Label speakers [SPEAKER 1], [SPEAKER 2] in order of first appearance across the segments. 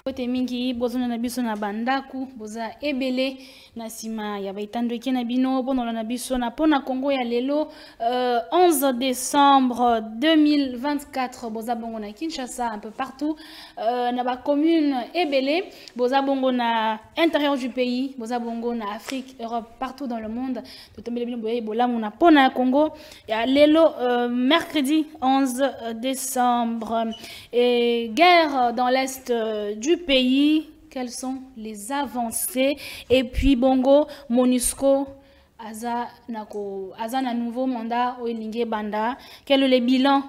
[SPEAKER 1] Bote mingi bozona na biso na bandaku boza ebele na sima ya baitando eke na bino bonola na biso na pona Congo ya lelo 11 décembre 2024 boza bongo na Kinshasa un peu partout na ba commune ebele boza bongo na intérieur du pays boza bongo na Afrique Europe partout dans le monde totombele bino boye bolamu na pona ya Congo ya lelo mercredi 11 décembre et guerre dans l'est du pays, quelles sont les avancées et puis bongo MONUSCO aza na nouveau mandat au Elingue Banda, quel est le bilan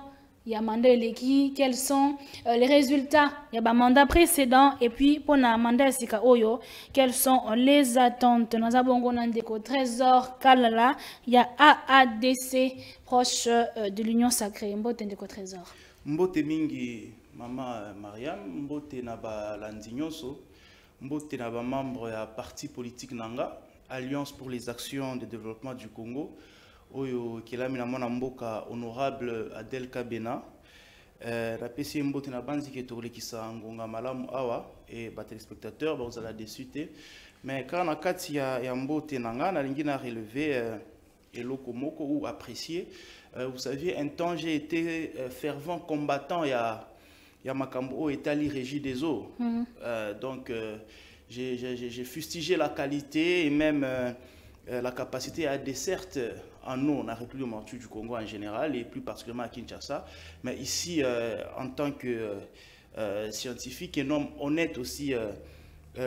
[SPEAKER 1] il y a mandat eleki, quels sont les résultats il y a mandat précédent et puis pour na mandat sika oyo quelles sont les attentes nous avons bongo ndeko Trésor Kalala il y a AADC proche de l'Union sacrée mbote ndeko Trésor
[SPEAKER 2] mbote mingi Mama Mariam, mbote na ba landinyoso, mbote na ba membre ya parti politique nanga, Alliance pour les actions de développement du Congo, oyo kelami na mona mboka honorable Adel Kabena, la PC mbote na banzi ke tolekisa ngonga malamu awa et ba téléspectateurs ba vous allez désuter, mais quand na kati ya mbote nanga na lingi na relever eloko moko ou apprécier, vous savez un temps j'ai été fervent combattant ya makambo Italie régie des eaux. Donc j'ai fustigé la qualité et même la capacité à desserte en eau dans la République démocratique du Congo en général et plus particulièrement à Kinshasa. Mais ici, en tant que scientifique et homme honnête aussi,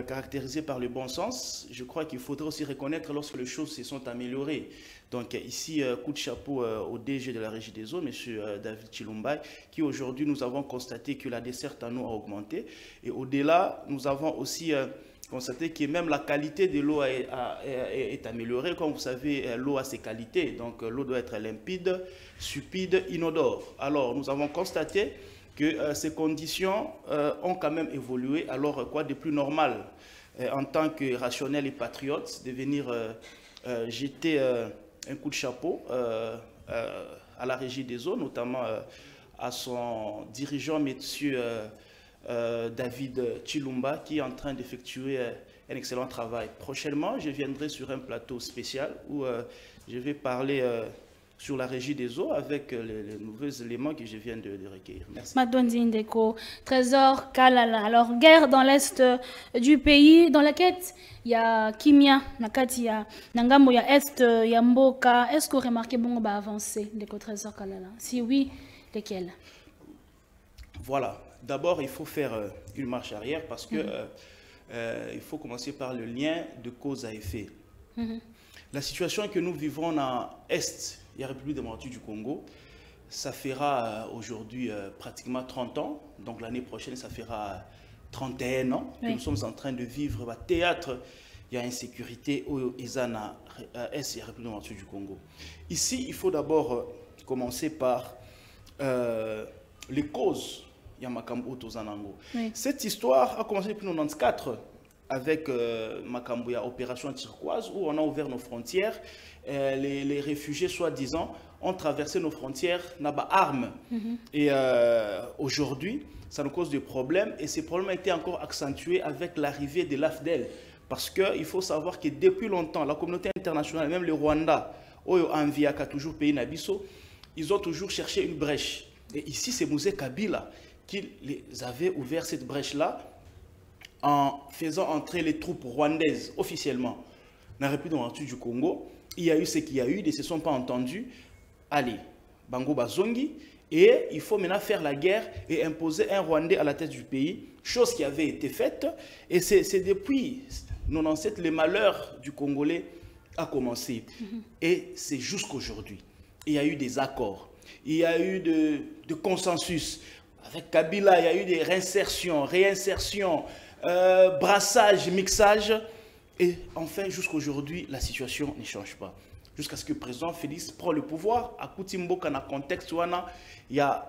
[SPEAKER 2] caractérisé par le bon sens, je crois qu'il faudrait aussi reconnaître lorsque les choses se sont améliorées. Donc ici, coup de chapeau au DG de la Régie des eaux, M. David Chilumba, qui aujourd'hui nous avons constaté que la desserte en eau a augmenté. Et au-delà, nous avons aussi constaté que même la qualité de l'eau est améliorée. Comme vous savez, l'eau a ses qualités. Donc l'eau doit être limpide, supide, inodore. Alors nous avons constaté que ces conditions ont quand même évolué. Alors quoi de plus normal en tant que rationnel et patriote de venir jeter un coup de chapeau à la Régie des eaux, notamment à son dirigeant, M. David Chilumba, qui est en train d'effectuer un excellent travail. Prochainement, je viendrai sur un plateau spécial où je vais parler sur la Régie des eaux avec les nouveaux éléments que je viens de recueillir. Merci.
[SPEAKER 1] Madondi Ndeko, Trésor Kalala. Alors, guerre dans l'est du pays, dans la quête, il y a Kimia, Nakati, Nangambo, il y a Est, il y a Mboka. Est-ce que vous remarquez bon va avancer, Ndeko Trésor Kalala? Si oui, lesquels?
[SPEAKER 2] Voilà. D'abord, il faut faire une marche arrière parce que il faut commencer par le lien de cause à effet. La situation que nous vivons dans l'Est, la République démocratique du Congo, ça fera aujourd'hui pratiquement 30 ans. Donc l'année prochaine, ça fera 31 ans que nous sommes en train de vivre le théâtre. Il y a insécurité au Ezana, Est, la République démocratique du Congo. Ici, il faut d'abord commencer par les causes. Cette histoire a commencé depuis 1994 avec Makambuya Opération Turquoise où on a ouvert nos frontières. Les réfugiés, soi-disant, ont traversé nos frontières n'aba armes. Et aujourd'hui, ça nous cause des problèmes. Et ces problèmes ont été encore accentués avec l'arrivée de l'AFDEL. Parce qu'il faut savoir que depuis longtemps, la communauté internationale, même le Rwanda, Oyo Anvia, qui a toujours payé Nabiso, ils ont toujours cherché une brèche. Et ici, c'est Mouzé Kabila qui les avait ouvert cette brèche-là en faisant entrer les troupes rwandaises officiellement dans la République démocratique du Congo. Il y a eu ce qu'il y a eu, ils ne se sont pas entendus. Allez, Bango Bazongi, et il faut maintenant faire la guerre et imposer un Rwandais à la tête du pays, chose qui avait été faite. Et c'est depuis 97 le malheur du Congolais a commencé. Et c'est jusqu'aujourd'hui. Il y a eu des accords, il y a eu de consensus. Avec Kabila, il y a eu des réinsertions, brassage, mixage. Et enfin, jusqu'aujourd'hui, la situation ne change pas. Jusqu'à ce que le président Félix prend le pouvoir. À Koutimboka, dans le contexte où il y a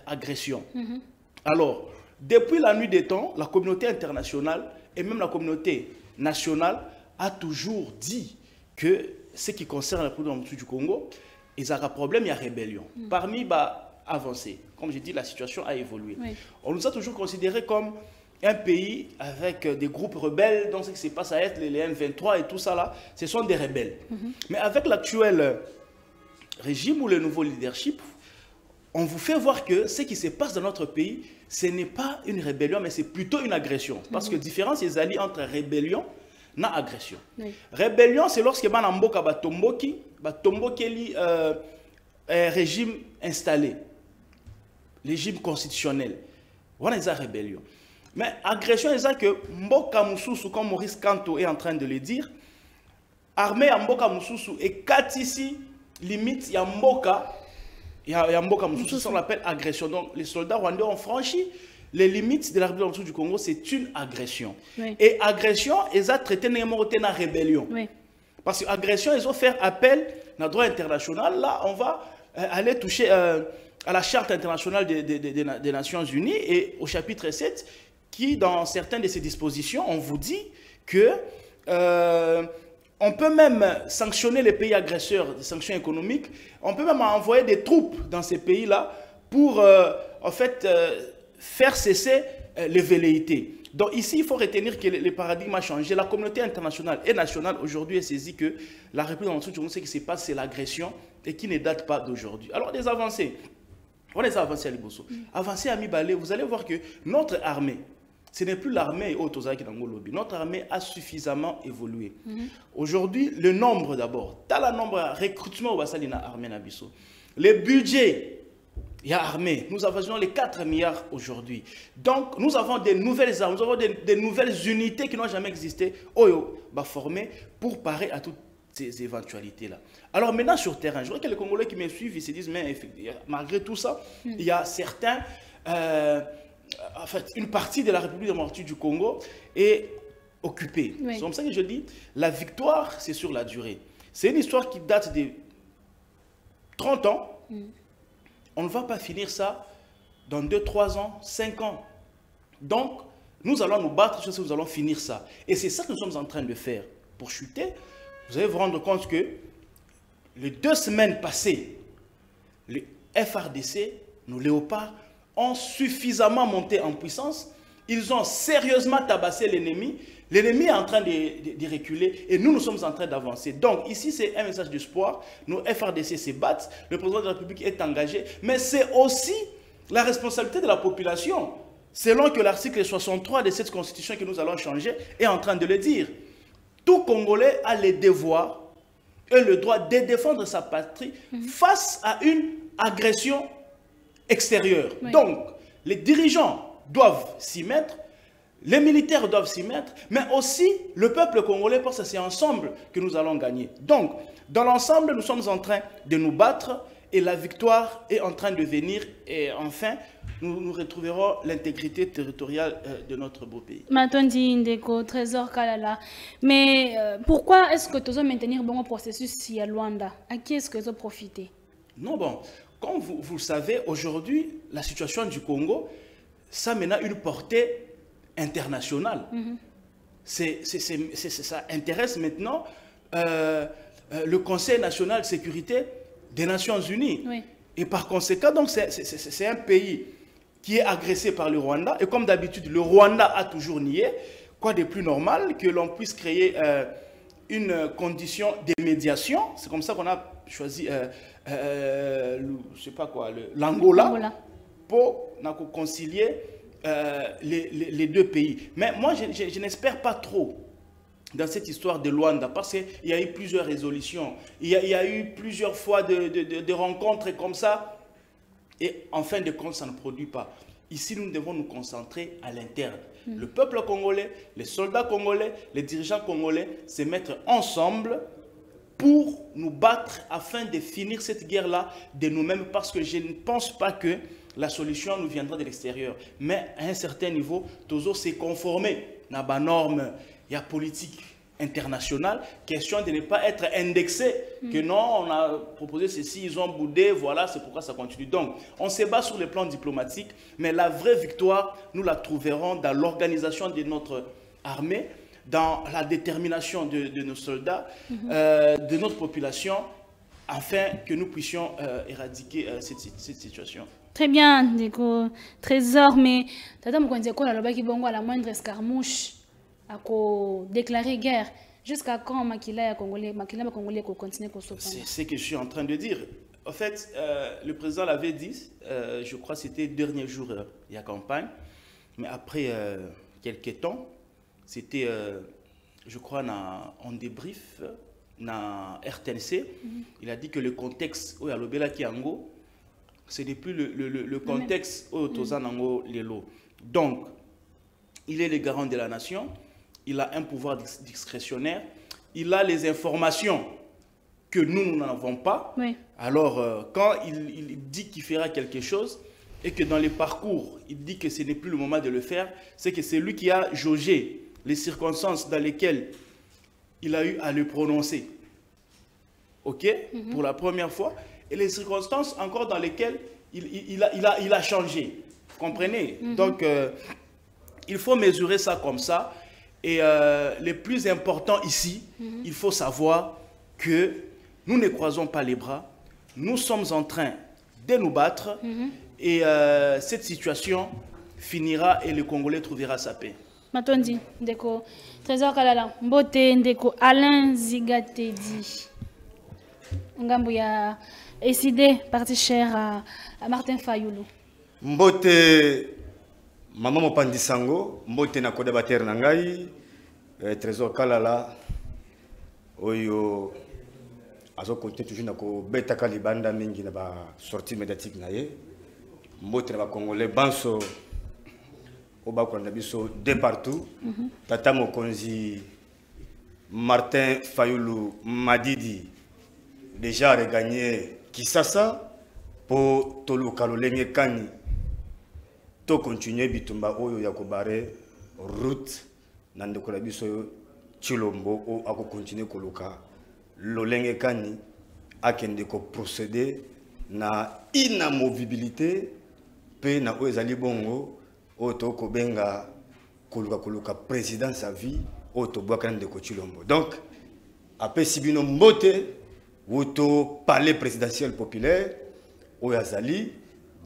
[SPEAKER 2] agression. Alors, depuis la nuit des temps, la communauté internationale et même la communauté nationale a toujours dit que ce qui concerne la République du Congo, il y a un problème, il y a rébellion. Parmi avancé. Comme j'ai dit, la situation a évolué. On nous a toujours considérés comme un pays avec des groupes rebelles, donc ce qui se passe à être les M23 et tout ça là, ce sont des rebelles. Mais avec l'actuel régime ou le nouveau leadership, on vous fait voir que ce qui se passe dans notre pays, ce n'est pas une rébellion, mais c'est plutôt une agression. Parce que différence est alliée entre rébellion et agression. Rébellion, c'est lorsque Banamboka Batomboki, Batomboki régime installé, régime constitutionnel. Voilà une rébellion. Mais agression, c'est ça que Mboka Moussoussou, comme Maurice Kanto est en train de le dire, armée à Mboka Moussoussou et 4 ici, limite, il y a Mboka. Il y a Mboka Moussoussou, ça on l'appelle agression. Donc les soldats rwandais ont franchi les limites de la République du Congo, c'est une agression. Oui. Et agression, ils ont traité la rébellion. Oui. Parce que agression, ils ont fait appel à le droit international. Là, on va aller toucher à la Charte internationale des Nations Unies et au chapitre 7, qui, dans certaines de ces dispositions, on vous dit que on peut même sanctionner les pays agresseurs, des sanctions économiques. On peut même envoyer des troupes dans ces pays-là pour, en fait, faire cesser les velléités. Donc ici, il faut retenir que le paradigme a changé. La communauté internationale et nationale, aujourd'hui, est saisie que la République du Congo, ce qui se passe, c'est l'agression et qui ne date pas d'aujourd'hui. Alors, des avancées. On les a avancées à Liboso. Avancées à Mibale, vous allez voir que notre armée, ce n'est plus l'armée Otozaki Nangolobi. Notre armée a suffisamment évolué. Aujourd'hui, le nombre d'abord. Tu as le nombre de recrutement au Bassalina armée Nabiso. Le budget, il y a armée. Nous avons les 4 milliards aujourd'hui. Donc, nous avons des nouvelles armes, nous avons des nouvelles unités qui n'ont jamais existé, formées pour parer à toutes ces éventualités-là. Alors maintenant, sur terrain, je vois que les Congolais qui me suivent, ils se disent, mais malgré tout ça, il y a certains... en fait, une partie de la République démocratique du Congo est occupée. Oui. C'est comme ça que je dis, la victoire, c'est sur la durée. C'est une histoire qui date de 30 ans. On ne va pas finir ça dans 2, 3 ans, 5 ans. Donc, nous allons nous battre sur ce que nous allons finir ça. Et c'est ça que nous sommes en train de faire. Pour chuter, vous allez vous rendre compte que les 2 semaines passées, les FRDC, nos léopards, ont suffisamment monté en puissance, ils ont sérieusement tabassé l'ennemi, l'ennemi est en train de reculer et nous sommes en train d'avancer. Donc ici c'est un message d'espoir, nos FRDC se battent, le président de la République est engagé, mais c'est aussi la responsabilité de la population, selon que l'article 63 de cette constitution que nous allons changer est en train de le dire. Tout Congolais a le devoir et le droit de défendre sa patrie face à une agression extérieure. Oui. Donc, les dirigeants doivent s'y mettre, les militaires doivent s'y mettre, mais aussi le peuple congolais, parce que c'est ensemble que nous allons gagner. Donc, dans l'ensemble, nous sommes en train de nous battre et la victoire est en train de venir et enfin, nous retrouverons l'intégrité territoriale de notre beau pays.
[SPEAKER 1] Matondi Ndeko, Trésor Kalala, mais pourquoi est-ce que tu veux maintenir bon processus à Luanda? À qui est-ce que tu veux profiter?
[SPEAKER 2] Non, bon. Comme vous le savez, aujourd'hui, la situation du Congo, ça mène à une portée internationale. Ça intéresse maintenant le Conseil national de sécurité des Nations Unies. Oui. Et par conséquent, c'est un pays qui est agressé par le Rwanda. Et comme d'habitude, le Rwanda a toujours nié. Quoi de plus normal que l'on puisse créer une condition de médiation. C'est comme ça qu'on a choisi... je sais pas quoi, l'Angola, pour concilier les 2 pays. Mais moi, je n'espère pas trop dans cette histoire de Luanda, parce qu'il y a eu plusieurs résolutions, il y a eu plusieurs fois de rencontres comme ça, et en fin de compte, ça ne produit pas. Ici, nous devons nous concentrer à l'interne. Le peuple congolais, les soldats congolais, les dirigeants congolais se mettre ensemble pour nous battre afin de finir cette guerre-là de nous-mêmes, parce que je ne pense pas que la solution nous viendra de l'extérieur. Mais à un certain niveau, toujours s'est conformé à la norme politique internationale, question de ne pas être indexé, que non, on a proposé ceci, ils ont boudé, voilà, c'est pourquoi ça continue. Donc, on se bat sur le plan diplomatique, mais la vraie victoire, nous la trouverons dans l'organisation de notre armée, dans la détermination de nos soldats, de notre population, afin que nous puissions éradiquer cette situation.
[SPEAKER 1] Très bien, Ndeko Trésor, mais tata mokonzi ko la loba ki bongo à la moindre escarmouche à déclarer guerre. Jusqu'à quand Makila Congolais continuer à s'opposer?
[SPEAKER 2] C'est ce que je suis en train de dire. En fait, le président l'avait dit, je crois que c'était le dernier jour de la campagne, mais après quelques temps, c'était, je crois, en débrief, dans RTNC, il a dit que le contexte où il y a l'Obela Kiango, ce n'est plus le contexte où Tozanango Lelo. Donc, il est le garant de la nation, il a un pouvoir discrétionnaire, il a les informations que nous n'avons pas.
[SPEAKER 1] Oui.
[SPEAKER 2] Alors, quand il dit qu'il fera quelque chose et que dans les parcours, il dit que ce n'est plus le moment de le faire, c'est que c'est lui qui a jaugé les circonstances dans lesquelles il a eu à le prononcer. OK? Pour la première fois. Et les circonstances encore dans lesquelles il a changé. Vous comprenez? Donc, il faut mesurer ça comme ça. Et le plus important ici, il faut savoir que nous ne croisons pas les bras. Nous sommes en train de nous battre. Et cette situation finira et le Congolais trouvera sa paix.
[SPEAKER 1] Matondi, Ndeko Trésor Kalala, Mbote, Ndeko Alain Zigatedi. Ngambu ya décidé parti cher à Martin Fayoulou.
[SPEAKER 3] Mbote Maman Mopandisango, Mbote na kodebater na ngai, Trésor Kalala, oyo azo continuer toujours na ko beta kalibanda mingi na ba sortie médiatique na ye. Mbote na ba Congolais banso oba ko na biso de partout. Tata mokonzi Martin Fayoulou Madidi déjà regagné Kisasa pour toluka lolenge kani to continuer bitumba oyo ya kobare route na ndeko na biso Chilombo o ako continuer koluka lolenge kani akende ko procéder na inamovibilité pe na o ezali bongo o to ko benga koluka président sa vie o to bwaka ndeko Chilombo. Donc après sibino mbote Woto palais présidentiel populaire, Oyazali,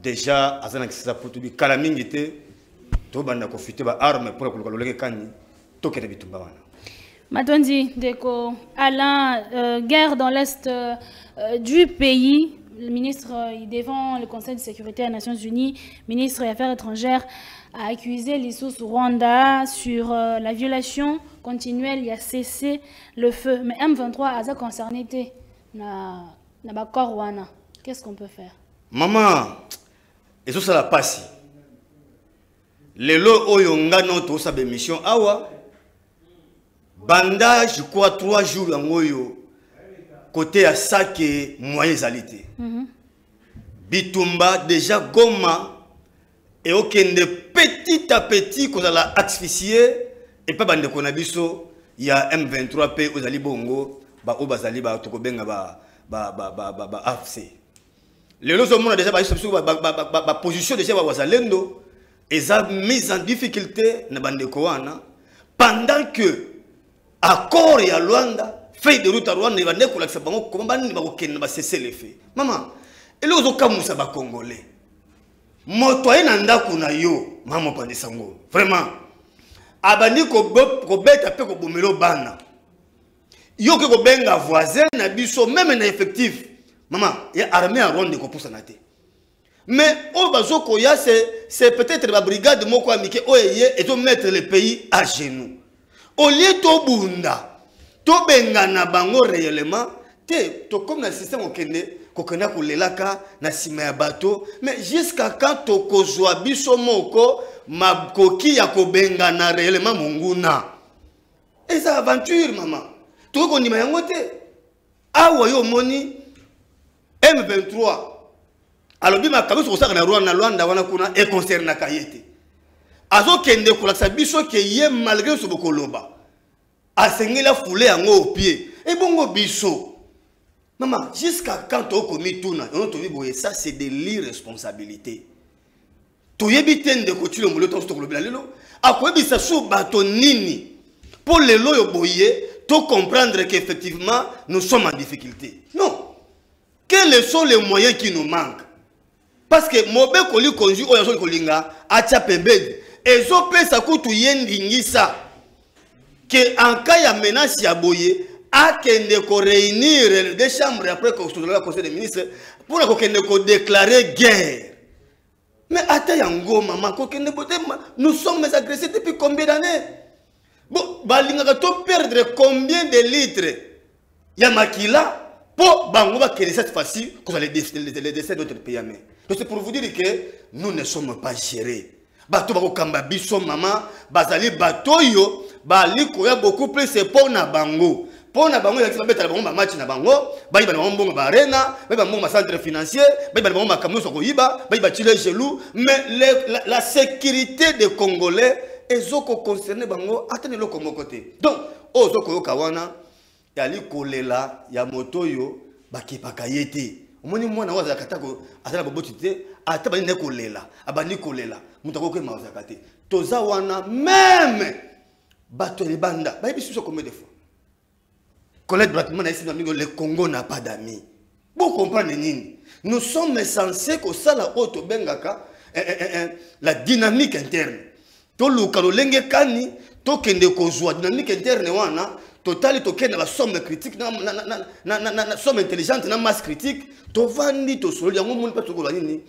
[SPEAKER 3] déjà, Azana Kisa Poutubi, Kalamingite, Tobanda Kofite, arme pour le Kololé Kani, Toke de Bitumbawana.
[SPEAKER 1] Matondi, Deko, Alain, guerre dans l'est du pays. Le ministre, devant le Conseil de sécurité des Nations Unies, ministre des Affaires étrangères, a accusé l'ISO Rwanda sur la violation continuelle, il a cessé le feu. Mais M23 a concerné. Qu'est-ce qu'on peut faire?
[SPEAKER 3] Maman, et ça la passe. Les lots oyonga notre sabe mission awa. Banda, je crois 3 jours en oyo. Côté à ça que moyens alité. Bitumba déjà Goma et aucun de petit à petit qu'on a la asphyxier et pas bande qu'on a biso. Il y a M23P aux Ali Bongo. Ba obazali ba tokobenga ba AFC. Les lots ont déjà ba position déjà ba wazalendo et ça mise en difficulté na bande koana pendant que accord ya Luanda fait de route à Rwanda va nekula kisa bango komba ni ba kokenda ba cesser les faits. Maman, et les autres kamusa ba congolais. Moto ina ndako na yo, mama Pandisango. Vraiment. Abandi ko beta pe ko bomelo bana. Yo que benga voisin na biso même na effectif maman il y a armée à ronde ko poussa naté mais au bazoko ya c'est peut-être la brigade moko amike oyeye et to mettre le pays à genoux au lieu to bunda to benga na bango réellement te to comme na système okende kokena kulelaka na sima ya bateau mais jusqu'à quand to kozwa biso moko makoki ya ko benga na réellement monguna et ça aventure maman. Tout le monde a moni M23. Alors, bima kabi sur ça na Rwanda wana kuna e concerne na kayete. Azo kende kula sabiso ke ye malgré ce bokoloba. Asengela foulé yango au pied. Et bongo biso. Maman, jusqu'à quand to komi tuna, on to boye ça c'est de l'irresponsabilité. To yebiten de kotulo molo to to kolobela lelo. Akwebisa sou bato nini. Pour les loyo boye tout comprendre qu'effectivement, nous sommes en difficulté. Non. Quels sont les moyens qui nous manquent? Parce que mobe koli konju oyo zo kolinga acha pembedi. Ezo pesa kutu yendingisa que en cas ya menace ya boye akende ko réunir des chambres après que le conseil des ministres pour ko déclarer guerre. Mais attends yango maman ko kende bote nous sommes agressés depuis combien d'années? Bon balinga to perdre combien de litres ya makila pour bango ba kene cette fois-ci que les décès d'autres pays. Donc c'est pour vous dire que nous ne sommes pas gérés. Bato bako kamba biso maman bazali bato yo bali koya beaucoup plus c'est pour na bango. Pour na bango ya tibeta bango ba match na bango, ba iba bango bongo ba arena, ba iba bango centre financier, ba iba bango ba camion so koyiba, ba iba chile gelou, mais la sécurité des Congolais ezoko concerné bango atene loko mokote. Donc ozoko yo kawana yali kolela ya moto yo bakipaka yete. Omoni mwana waza katako atala bobotite ata bani kolela abani kolela mutako ko maza kate toza wana même bato libanda ba biso so combien de fois Colette Bratman a ici le Congo n'a pas d'amis. Vous comprenez nini? Nous sommes censés que ça la auto bengaka la dynamique interne. To lukalo lenge kani to kende kozwa dynamique interne wana total to kende la somme critique na somme intelligente na masse critique to vandi to solo yango mon pas to ko nini.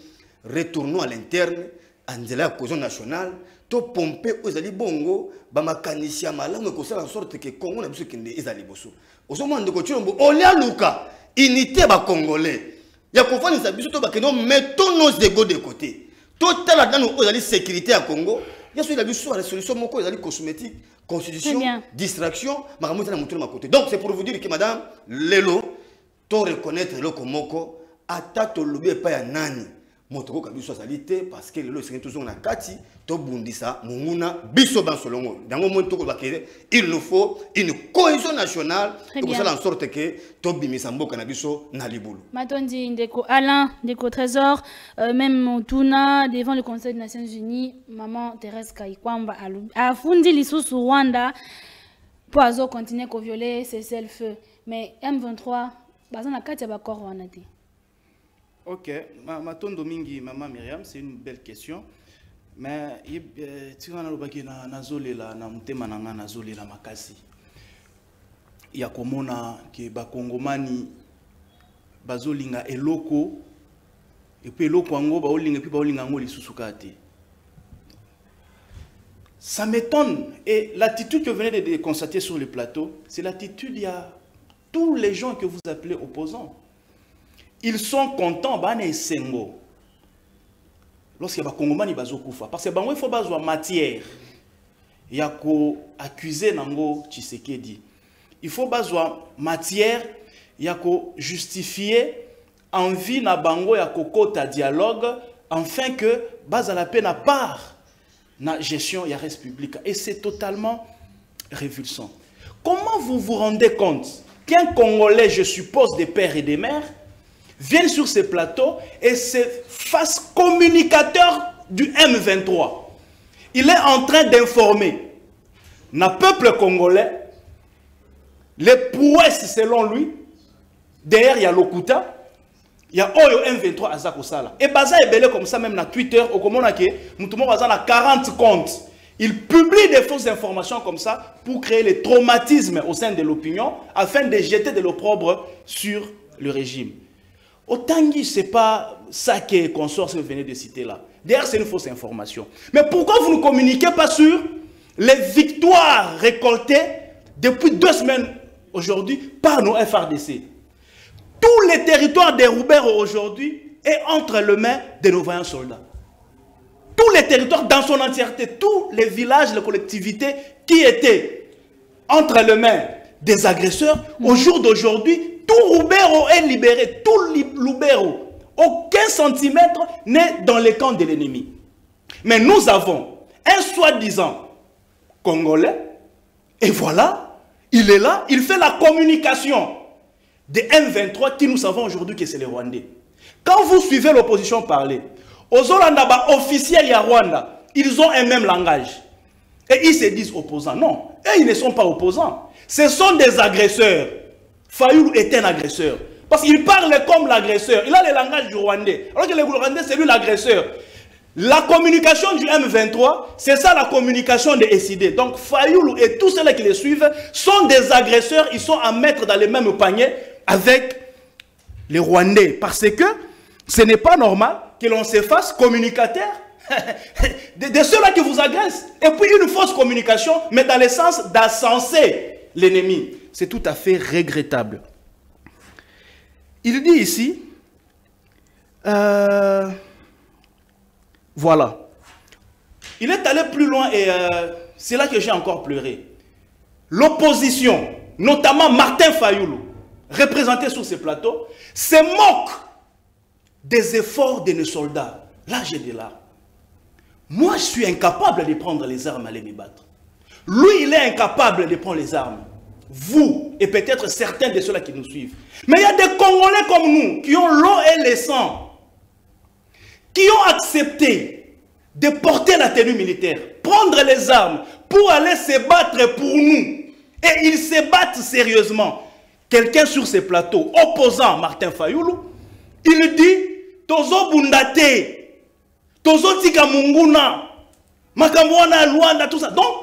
[SPEAKER 3] Retournons à l'interne anzela cohésion nationale to pomper aux ali bongo ba makanisi ya malamu ko sala en sorte que Congo na biso kende ezali boso. Osomande ko tshombo olia luka unité ba congolais ya kofani sa biso to ba keno mettons nos égos de côté. Total dans nos ezali sécurité à Congo. Il y a la solution moko ezali cosmétique, constitution, distraction, makambo na mutu na côté. Donc c'est pour vous dire que madame lelo to reconnaître le komoko ata to lobi pa ya nani. Motoko kabiso salite parce que lelo c'est toujours na kati to bundisa munguna biso ban solongo. Dango montoko bakere il nous faut une cohésion nationale pour faire en sorte que to bimisa mboka na biso na libulu.
[SPEAKER 1] Matondi ndeko Alain, ndeko Trésor, même Moutuna devant le Conseil des Nations Unies, maman Thérèse Kaikwamba a fondi lisusu Rwanda pour azo continuer ko violer cessez-le-feu. Mais M23 bazana kati ba corps wana te.
[SPEAKER 2] Ok, ma tondo mingi, maman Myriam, c'est une belle question. Mais tu as dit que nazole la namtema nanga nazole la makasi. Ya komona ke ba kongomani bazolinga eloko et puis eloko ango ba olinga puis ba olinga ngo lisusu kate. Ça m'étonne et l'attitude que vous venez de constater sur le plateau, c'est l'attitude il y a tous les gens que vous appelez opposants. Ils sont contents, bane sengo. Lorsqu'il y a des Congolais, parce que il faut avoir matière. Il y a accuser Nango Tshisekedi. Il faut avoir matière, il y a justifier envie na bango ya kokota dialogue afin que base à la peine à part na gestion ya res publique. Et c'est totalement révulsant. Comment vous vous rendez compte qu'un Congolais, je suppose des pères et des mères, viennent sur ces plateaux et se fasse communicateur du M23. Il est en train d'informer le peuple congolais, les prouesses selon lui, derrière il y a Lokuta, il y a Oyo M23 Azakosala. Et Baza est belé comme ça même sur Twitter, au comment on a 40 comptes. Il publie des fausses informations comme ça pour créer le traumatisme au sein de l'opinion afin de jeter de l'opprobre sur le régime. Otangi, ce n'est pas ça que consort que vous venez de citer là. D'ailleurs, c'est une fausse information. Mais pourquoi vous ne communiquez pas sur les victoires récoltées depuis 2 semaines aujourd'hui par nos FRDC? Tous les territoires des Roubaix aujourd'hui est entre les mains de nos vaillants soldats. Tous les territoires dans son entièreté, tous les villages, les collectivités qui étaient entre les mains des agresseurs, au jour d'aujourd'hui, tout Roubero est libéré, tout Lubero. Aucun centimètre n'est dans les camps de l'ennemi. Mais nous avons un soi-disant Congolais, et voilà, il est là, il fait la communication des M23 qui nous savons aujourd'hui que c'est les Rwandais. Quand vous suivez l'opposition parler, aux Hollandais officiels et à Rwanda, ils ont un même langage. Et ils se disent opposants. Non, et ils ne sont pas opposants. Ce sont des agresseurs. Fayoulou est un agresseur. Parce qu'il parle comme l'agresseur. Il a le langage du Rwandais. Alors que le Rwandais, c'est lui l'agresseur. La communication du M23, c'est ça la communication des SID. Donc Fayoulou et tous ceux qui les suivent sont des agresseurs. Ils sont à mettre dans le même panier avec les Rwandais. Parce que ce n'est pas normal que l'on se fasse communicateur de ceux-là qui vous agressent. Et puis une fausse communication, mais dans le sens d'ascenser l'ennemi. C'est tout à fait regrettable. Il dit ici, voilà. Il est allé plus loin et c'est là que j'ai encore pleuré. L'opposition, notamment Martin Fayoulou, représenté sur ces plateaux, se moque des efforts de nos soldats. Là, j'ai des larmes. Moi, je suis incapable de prendre les armes, aller me battre. Lui, il est incapable de prendre les armes. Vous, et peut-être certains de ceux-là qui nous suivent. Mais il y a des Congolais comme nous, qui ont l'eau et le sang, qui ont accepté de porter la tenue militaire, prendre les armes pour aller se battre pour nous. Et ils se battent sérieusement. Quelqu'un sur ces plateaux, opposant Martin Fayoulou, il dit, Tozo Bundate, Tozo Tika Munguna, Makamwana Luanda, tout ça. Donc,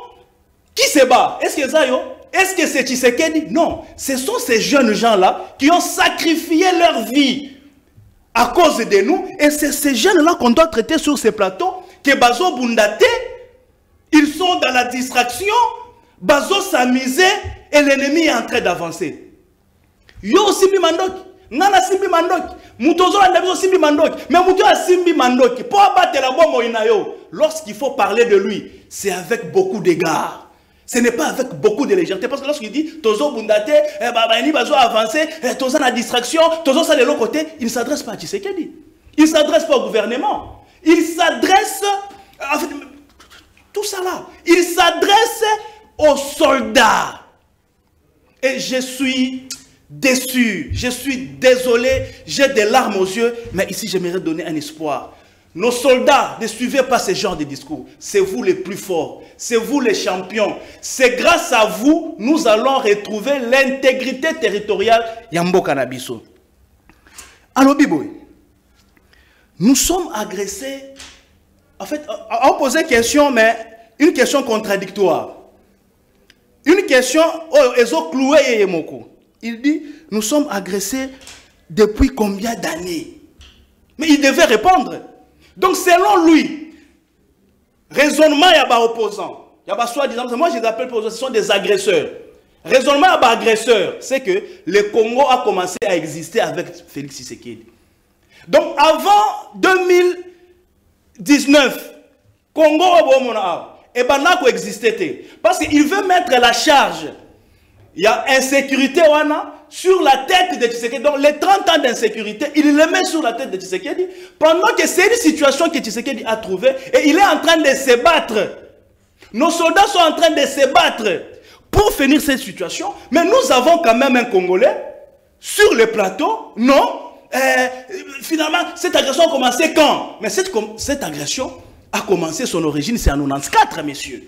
[SPEAKER 2] qui se bat? Est-ce que ça yo? Est-ce que c'est Tshisekedi? Non. Ce sont ces jeunes gens-là qui ont sacrifié leur vie à cause de nous. Et c'est ces jeunes-là qu'on doit traiter sur ces plateaux. Que Bazo Bundate, ils sont dans la distraction. Bazo s'amusait et l'ennemi est en train d'avancer. Yo Simbi Mandoki. Nana Simbi Mandoki. Mutozo Andabizo Simbi Mandoki. Mais Muto a Simbi Mandoki. Pour abattre la bombe Inayo. Lorsqu'il faut parler de lui, c'est avec beaucoup d'égards. Ce n'est pas avec beaucoup de légèreté. Parce que lorsqu'il dit Tozo Bundate, Babani Bazo avancé, Tozo la distraction, Tozo ça de l'autre côté, il ne s'adresse pas à Tshisekedi. Il ne s'adresse pas au gouvernement. Il s'adresse à tout ça là. Il s'adresse aux soldats. Et je suis déçu, je suis désolé, j'ai des larmes aux yeux, mais ici j'aimerais donner un espoir. Nos soldats, ne suivez pas ce genre de discours. C'est vous les plus forts. C'est vous les champions. C'est grâce à vous, nous allons retrouver l'intégrité territoriale Yambo Kanabiso. Alors, Biboy, nous sommes agressés. En fait, on posait une question, mais une question contradictoire. Une question, il dit, nous sommes agressés depuis combien d'années? Mais il devait répondre. Donc, selon lui, raisonnement, il y a des opposants. Il y a des soi-disant, moi je les appelle opposants, ce sont des agresseurs. Raisonnement, il y a des agresseurs. C'est que le Congo a commencé à exister avec Félix Tshisekedi. Donc, avant 2019, Congo et Banako existait. Parce qu'il veut mettre la charge. Il y a insécurité sur la tête de Tshisekedi. Donc les 30 ans d'insécurité, il le met sur la tête de Tshisekedi. Pendant que c'est une situation que Tshisekedi a trouvée. Et il est en train de se battre. Nos soldats sont en train de se battre pour finir cette situation. Mais nous avons quand même un Congolais sur le plateau. Non. Finalement, cette agression a commencé quand? Mais cette agression a commencé, son origine, c'est en 1994, messieurs.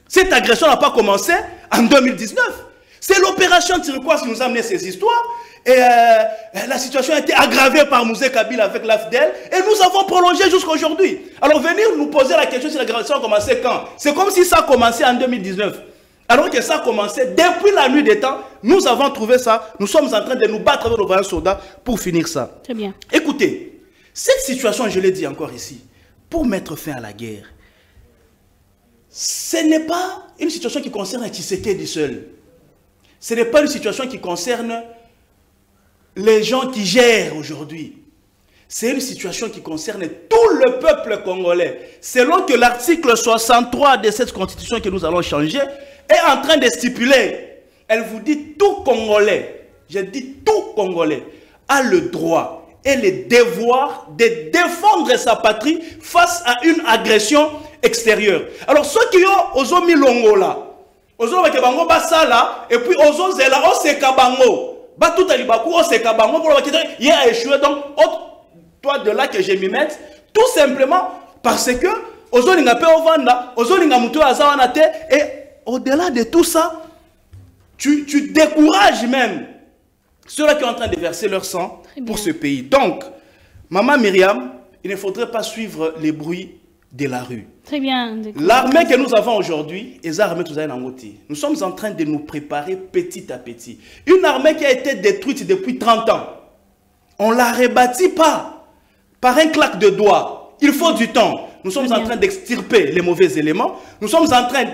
[SPEAKER 2] Cette agression n'a pas commencé en 2019. C'est l'opération Tiroquois qui nous a amené ces histoires. Et la situation a été aggravée par Mouzé Kabila avec l'AFDEL. Et nous avons prolongé jusqu'à aujourd'hui. Alors venir nous poser la question si l'agression a commencé quand? C'est comme si ça a commencé en 2019. Alors que ça a commencé depuis la nuit des temps. Nous avons trouvé ça. Nous sommes en train de nous battre avec nos vaillants soldats pour finir ça.
[SPEAKER 1] Très bien.
[SPEAKER 2] Écoutez, cette situation, je l'ai dit encore ici, pour mettre fin à la guerre, ce n'est pas une situation qui concerne Tshisekedi seul. Ce n'est pas une situation qui concerne les gens qui gèrent aujourd'hui. C'est une situation qui concerne tout le peuple congolais. Selon que l'article 63 de cette constitution que nous allons changer est en train de stipuler. Elle vous dit tout Congolais, je dis tout Congolais, a le droit et le devoir de défendre sa patrie face à une agression extérieure. Alors ceux qui ont Ozomi Longola, Ozomi Bango Basala, et puis Ozozela, Osekabango, Batuta Libaku, Osekabango, il a échoué. Donc, toi de là que je m'y mette, tout simplement parce que Ozolinga Pe Ovanda, Ozolinga Mutu Azawanate, et au-delà de tout ça, tu décourages même Ceux-là qui sont en train de verser leur sang pour ce pays. Donc, Maman Myriam, il ne faudrait pas suivre les bruits de la rue.
[SPEAKER 1] Très bien.
[SPEAKER 2] L'armée que nous avons aujourd'hui, nous sommes en train de nous préparer petit à petit. Une armée qui a été détruite depuis 30 ans. On ne la rebâtit pas par un claque de doigts. Il faut du temps. Nous sommes en train d'extirper les mauvais éléments. Nous sommes en train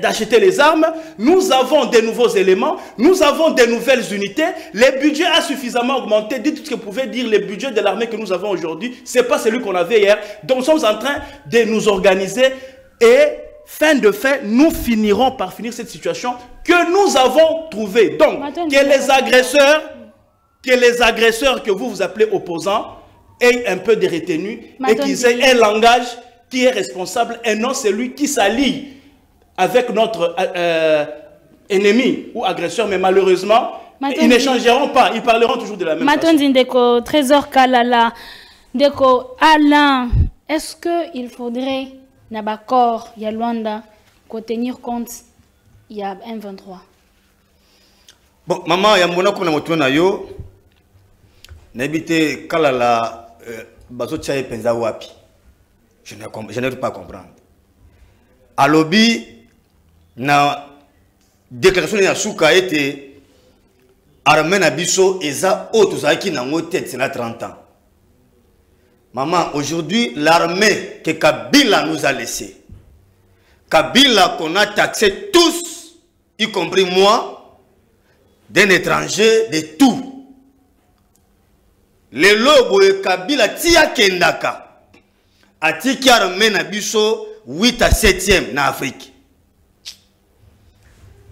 [SPEAKER 2] d'acheter les armes. Nous avons des nouveaux éléments. Nous avons des nouvelles unités. Le budget a suffisamment augmenté. Dites ce que vous pouvez dire, le budget de l'armée que nous avons aujourd'hui, ce n'est pas celui qu'on avait hier. Donc nous sommes en train de nous organiser et fin de fin, nous finirons par finir cette situation que nous avons trouvée. Donc, que les agresseurs que vous appelez opposants aient un peu de retenue et qu'ils aient un langage qui est responsable et non celui qui s'allie avec notre ennemi ou agresseur. Mais malheureusement, ils ne changeront pas. Ils parleront toujours de la même façon.
[SPEAKER 1] Ndeko, Trésor Kalala, Ndeko Alain, est-ce qu'il faudrait, Nabakor, Yalwanda, tenir compte, il y a M23?
[SPEAKER 3] Bon, maman, il y a mon comme na yo. N'habite Kalala. Je n'arrive pas à comprendre. À lobby, na déclaration de Souka était armée na biso eza otozaki na tête c'est 30 ans. Maman, aujourd'hui l'armée que Kabila nous a laissé. Kabila qu'on a taxé tous, y compris moi, d'un étranger, de tout. Le lobo et Kabila tia kendaka atiki armée na biso 8 à 7e na Afrique.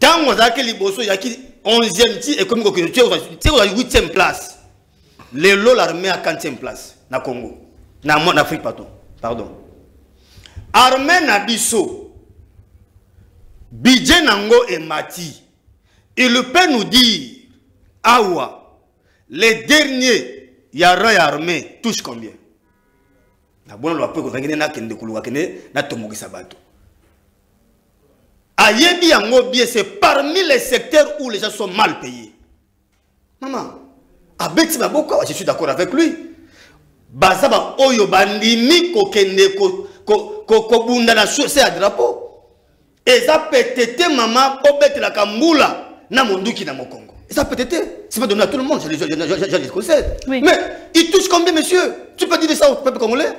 [SPEAKER 3] Tant on a que liboso yaki 11e ti et comme ko tu es 8e place. Le lo l'armée à 40e place na Congo. Na Afrique pardon. Armée na biso budget nango et mati. Il peut nous dire awa les derniers il y a un armée, touche combien? Na bon loi peut que na kende kuluwa kene na tomoki sabato. Ayebi yango bien c'est parmi les secteurs où les gens sont mal payés. Maman, abeti maboko, je suis d'accord avec lui. Bazaba oyo bandimi ko kende ko bunda na c'est à drapeau. Et ça peut-être maman obet la kambula na monduki na mokongo. Ça peut-être, c'est pas donné à tout le monde, je les concède. Oui. Mais il touche combien, monsieur? Tu peux dire ça au peuple congolais?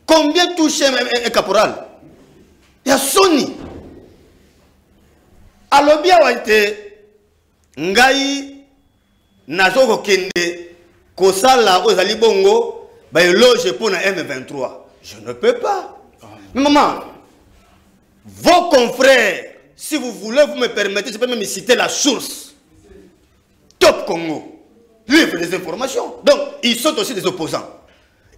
[SPEAKER 3] Combien touche un caporal? Il y a Sony. Alors bien, Ngai, Nazoko Kende, Kosala, Ozali Bongo, loge pour la M23. Je ne peux pas. Mais maman, vos confrères, si vous voulez, vous me permettez, je peux même citer la source. Top Congo livre des informations. Donc, ils sont aussi des opposants.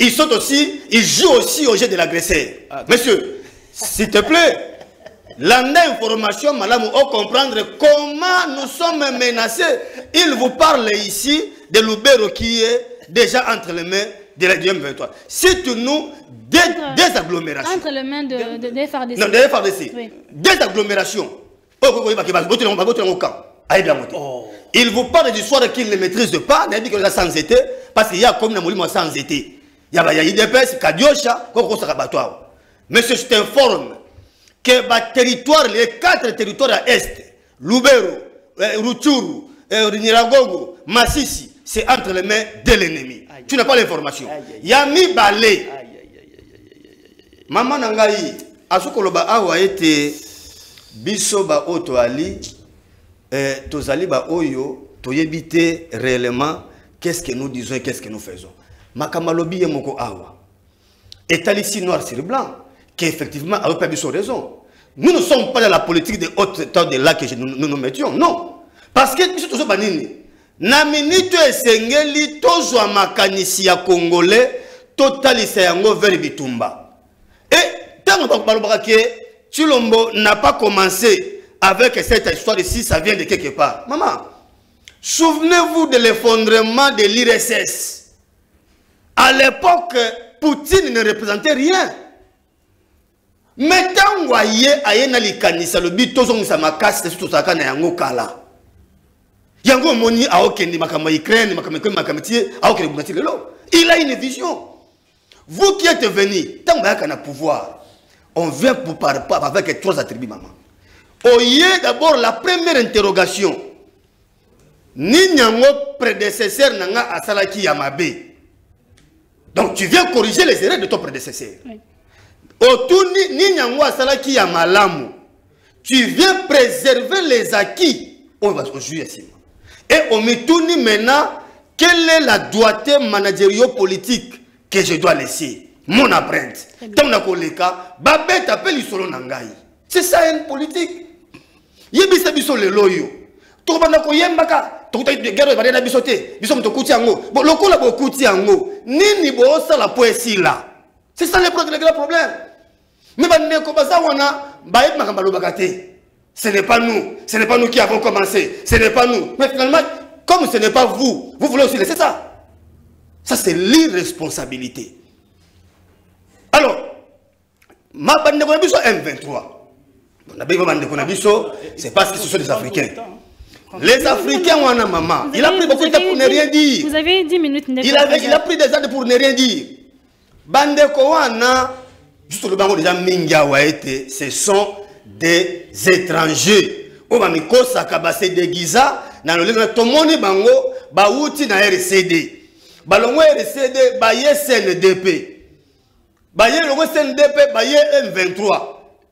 [SPEAKER 3] Ils jouent aussi au jeu de l'agresseur. Monsieur, s'il te plaît, l'information, madame, on comprendre comment nous sommes menacés. Il vous parle ici de Lubero qui est déjà entre les mains de la M23. C'est nous des agglomérations.
[SPEAKER 1] Entre les mains de FARDC.
[SPEAKER 3] Non, de FARDC. Oui. Des agglomérations. Il vous parle d'histoire qu'il ne maîtrise pas, il dit qu'il a sans été, parce qu'il y a comme un sans été. Il y a IDPS, Kadiosha, Kokosakabatoire. Monsieur, je t'informe que les 4 territoires à Est, Lubero, Rutshuru, Niragogo, Massissi, c'est entre les mains de l'ennemi. Tu n'as pas l'information. Yami Balé. Maman Nangaï, Asukoloba Awa été Bisoba Oto Ali. Tozali ba oyo toyebite réellement qu'est-ce que nous disons et qu'est-ce que nous faisons. Makamalobi yemoko awa. Étalisi noir sur blanc qu'effectivement a pas biso raison. Nous ne sommes pas dans la politique de haute temps de là que nous mettions. Non. Parce que biso tozo banini. Na minute esengeli tozwa makanisi ya congolais totalisa yango vers Bitumba. Et tant que Chilombo n'a pas commencé avec cette histoire ici, ça vient de quelque part. Maman, souvenez-vous de l'effondrement de l'IRSS. À l'époque, Poutine ne représentait rien. Mais tant que Yango moni aokende makama Ukraine, makama tie, aokende bungati lelo. Il a une vision. Vous qui êtes venus, tant que na pouvoir, on vient pour parler avec 3 attributs, maman. Oyez d'abord la première interrogation. Ni nyango prédécesseur nanga asalaki yamabe. Donc tu viens corriger les erreurs de ton prédécesseur. Oui. Autour ni nyango asalaki yamalamu. Tu viens préserver les acquis. On va jouer ici. Et on me tourne maintenant, quelle est la doigté managério-politique que je dois laisser? Mon empreinte. Tant qu'on les cas, babet appelle solo nangai. C'est ça une politique. Yebisa biso le loyo. Tout le monde yembaka. Tout le monde va bisoter. Bisom to kuti ango. Bon, le cola bokuti ango. Nini bo ça la poésie là. C'est ça le problème. Mais bande ko baza wana baet makambalo bakate. Ce n'est pas nous qui avons commencé, ce n'est pas nous. Mais finalement, comme ce n'est pas vous, vous voulez aussi laisser ça. Ça c'est l'irresponsabilité. Alors, ma bande de Konabiso M23. C'est parce que ce sont des Africains. Les Africains ont un maman. Il a pris beaucoup de temps pour ne rien dire.
[SPEAKER 1] Vous avez 10 minutes.
[SPEAKER 3] Il a pris des années pour ne rien dire. Bande Kowana, juste le bango déjà Minga Waete, ce sont des étrangers. On va me kosa kabase de Giza, na le linga tomoni bango, ba wuti na RCD. Balongo RCD, ba ye CNDP. Ba ye longo CNDP, ba ye M23.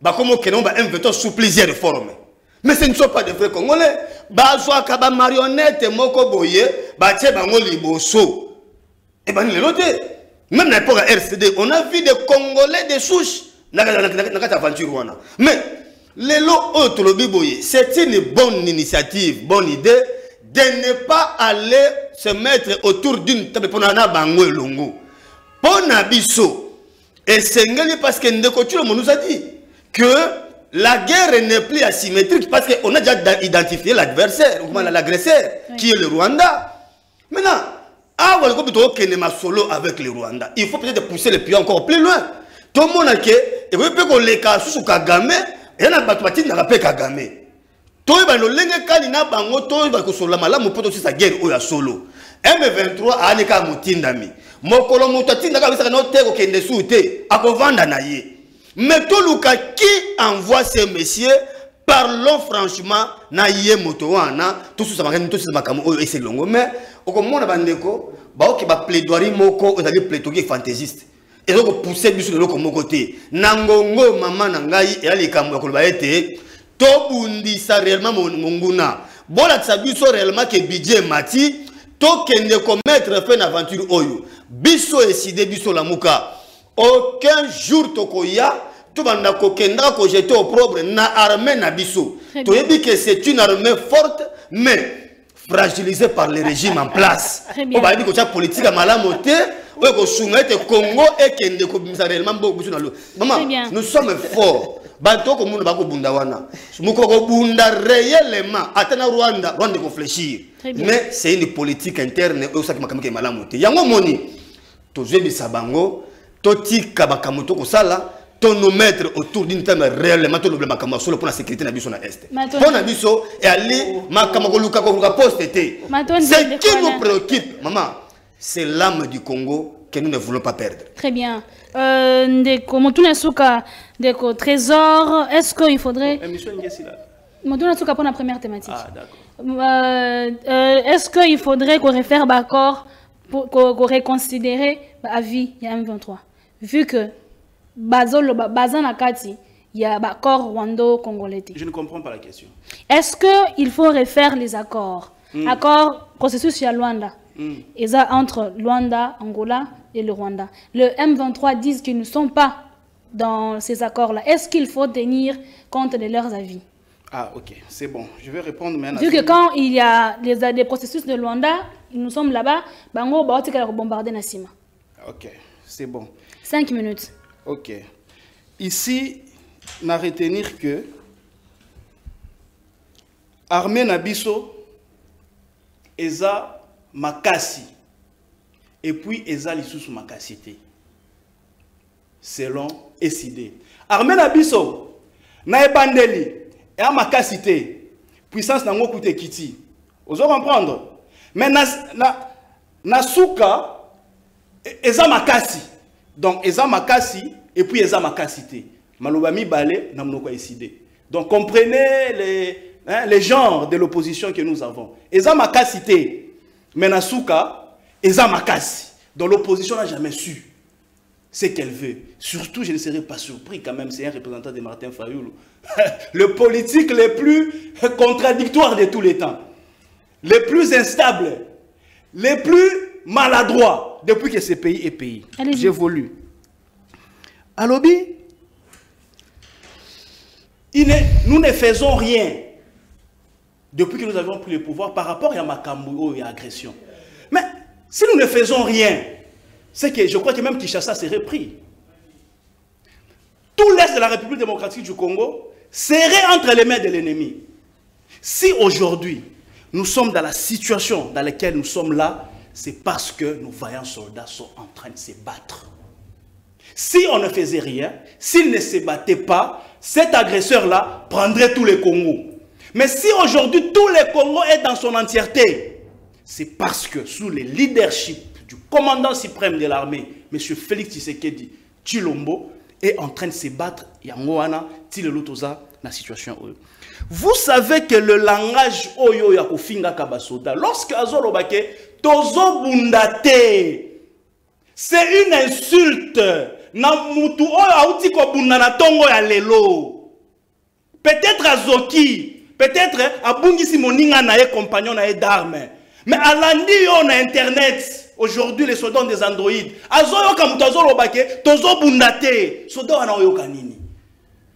[SPEAKER 3] Ba comme kenon ba M23 sous plusieurs formes. Mais ce ne sont pas des vrais Congolais. Ba joa kaba marionnette moko boye, ba tie bango liboso. Et ben le lote. Même dans l'époque RCD, on a vu des Congolais de souche. Mais c'est une bonne initiative, bonne idée de ne pas aller se mettre autour d'une table pour nana bango longo. Pour Nabiso, et c'est parce que Ndekotulo nous a dit que la guerre n'est plus asymétrique parce qu'on a déjà identifié l'adversaire, l'agresseur, qui est le Rwanda. Maintenant, solo avec le Rwanda, il faut peut-être pousser le pied encore plus loin. Tout le monde a dit que les cas sous Kagame, et on a battu dans la paix Kagame. Tout le monde a dit que guerre ou solo. M23 a dit que Mokolo Moutatin n'a pas noté que ne souhaité à vendre naïe. Mais tout le cas qui envoie ces messieurs, parlons franchement, naïe motoana, tout ça m'a et c'est long. Mais au moment bandeko, bah ok bah plaidoirie moko, vous avez plaidoyer fantaisiste. Et donc pousser biso de l'autre côté. Nangongo maman nangai et ali kambo koloba été. To bundi sa réellement monguna. Bon la tsabiso réellement que budget mati. To kende commettre fait une aventure oyo. Biso décidé biso la muka. Aucun jour tokoya. Tout banda ko kenda ko jeter au propre na armée na biso. To yebi que c'est une armée forte mais fragilisé par les régimes en place. On va dire que la politique a mal à monter. Congo et Kende réellement beaucoup. Maman, nous sommes forts. Bato comme nous bako bundawana. Mukoko bunda réellement. Atena Rwanda, Rwanda réfléchir. Mais c'est une politique interne et ça qui m'a kamé mal à monter. Yango moni. To jebi sabango, to tika bakamoto ko sala. Nous mettre autour d'une table réellement tout le problème solo pour la sécurité na biso na est. Pour na biso et aller makamagoluka ko posteté. Ce qui nous préoccupe, maman, c'est l'âme du Congo que nous ne voulons pas perdre.
[SPEAKER 1] Très bien. Ndeko Motuna Souka, Ndeko Trésor, est-ce qu'il faudrait Motuna Souka pour la première thématique. Ah d'accord. Est-ce qu'il faudrait qu'on réfère d'accord pour qu'on reconsidère à vie il y a M23 vu que il y a accord rwando-congolais.
[SPEAKER 2] Je ne comprends pas la question.
[SPEAKER 1] Est-ce qu'il faut refaire les accords? Accords, processus sur Luanda. Et ça entre Luanda, Angola et le Rwanda. Le M23 disent qu'ils ne sont pas dans ces accords-là. Est-ce qu'il faut tenir compte de leurs avis?
[SPEAKER 2] Ah ok, c'est bon. Je vais répondre maintenant.
[SPEAKER 1] Vu que quand il y a des processus de Luanda, nous sommes là-bas, Bango va bombarder Nassima.
[SPEAKER 2] Ok, c'est bon.
[SPEAKER 1] 5 minutes.
[SPEAKER 2] Ok. Ici, n'a retenir que armée Nabiso, Eza Makasi, et puis Eza Lissous Makasité, selon SID. Armée Nabiso, Naebandeli, et Makasité, puissance n'a pas Kiti, Vous allez comprendre. Mais Nasuka, eza makasi. Donc, eza makasi, et puis eza makasité. Malobami balé, namnoko décidé. Donc, comprenez les genres de l'opposition que nous avons. Eza makasité, mais Nasuka, eza makasi. Donc, l'opposition n'a jamais su ce qu'elle veut. Surtout, je ne serais pas surpris quand même, c'est un représentant de Martin Fayoulou. Le politique le plus contradictoire de tous les temps. Le plus instable. Le plus maladroit depuis que ce pays est pays. J'évolue. À Lobi, nous ne faisons rien depuis que nous avons pris le pouvoir par rapport à Makambo et à l'agression. Mais si nous ne faisons rien, c'est que je crois que même Kinshasa serait pris. Tout l'Est de la République démocratique du Congo serait entre les mains de l'ennemi. Si aujourd'hui, nous sommes dans la situation dans laquelle nous sommes là, c'est parce que nos vaillants soldats sont en train de se battre. Si on ne faisait rien, s'ils ne se battaient pas, cet agresseur-là prendrait tous les Congos. Mais si aujourd'hui tout le Congo est dans son entièreté, c'est parce que sous le leadership du commandant suprême de l'armée, M. Félix Tshisekedi Tshilombo, est en train de se battre. Yangoana, Tilelutoza, la situation. Vous savez que le langage Oyo Yakofinga Kabasoda, lorsque Azorobake, Tozo Bundate, c'est une insulte. Namutu Oyo Autiko Bundana Tongo ya Lelo. Peut-être Azoki, peut-être Abungi Simoninga na compagnon na d'armes. Mais à l'andi on a internet. Aujourd'hui les soldats ont des androïdes. Azoyo Kamutazo Lobake, Tozo Bundate, soldats ana Oyoka Nini.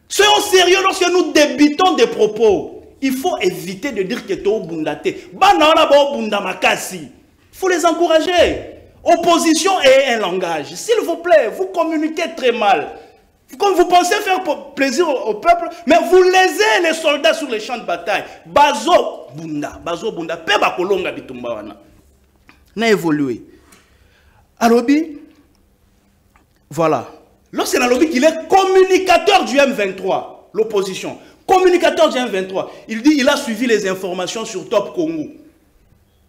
[SPEAKER 2] Soyons sérieux lorsque nous débutons des propos. Il faut éviter de dire que Tozo Bundate. Bana ona ba Bunda Makasi. Il faut les encourager. Opposition est un langage. S'il vous plaît, vous communiquez très mal. Comme vous pensez faire plaisir au peuple, mais vous lésez les soldats sur les champs de bataille. Bazo Bunda, Peba Kolonga Bitumbawana. N'a évolué. Alobi, voilà. Lorsqu'il a lobby qu'il est communicateur du M23, l'opposition, communicateur du M23, il dit il a suivi les informations sur Top Congo.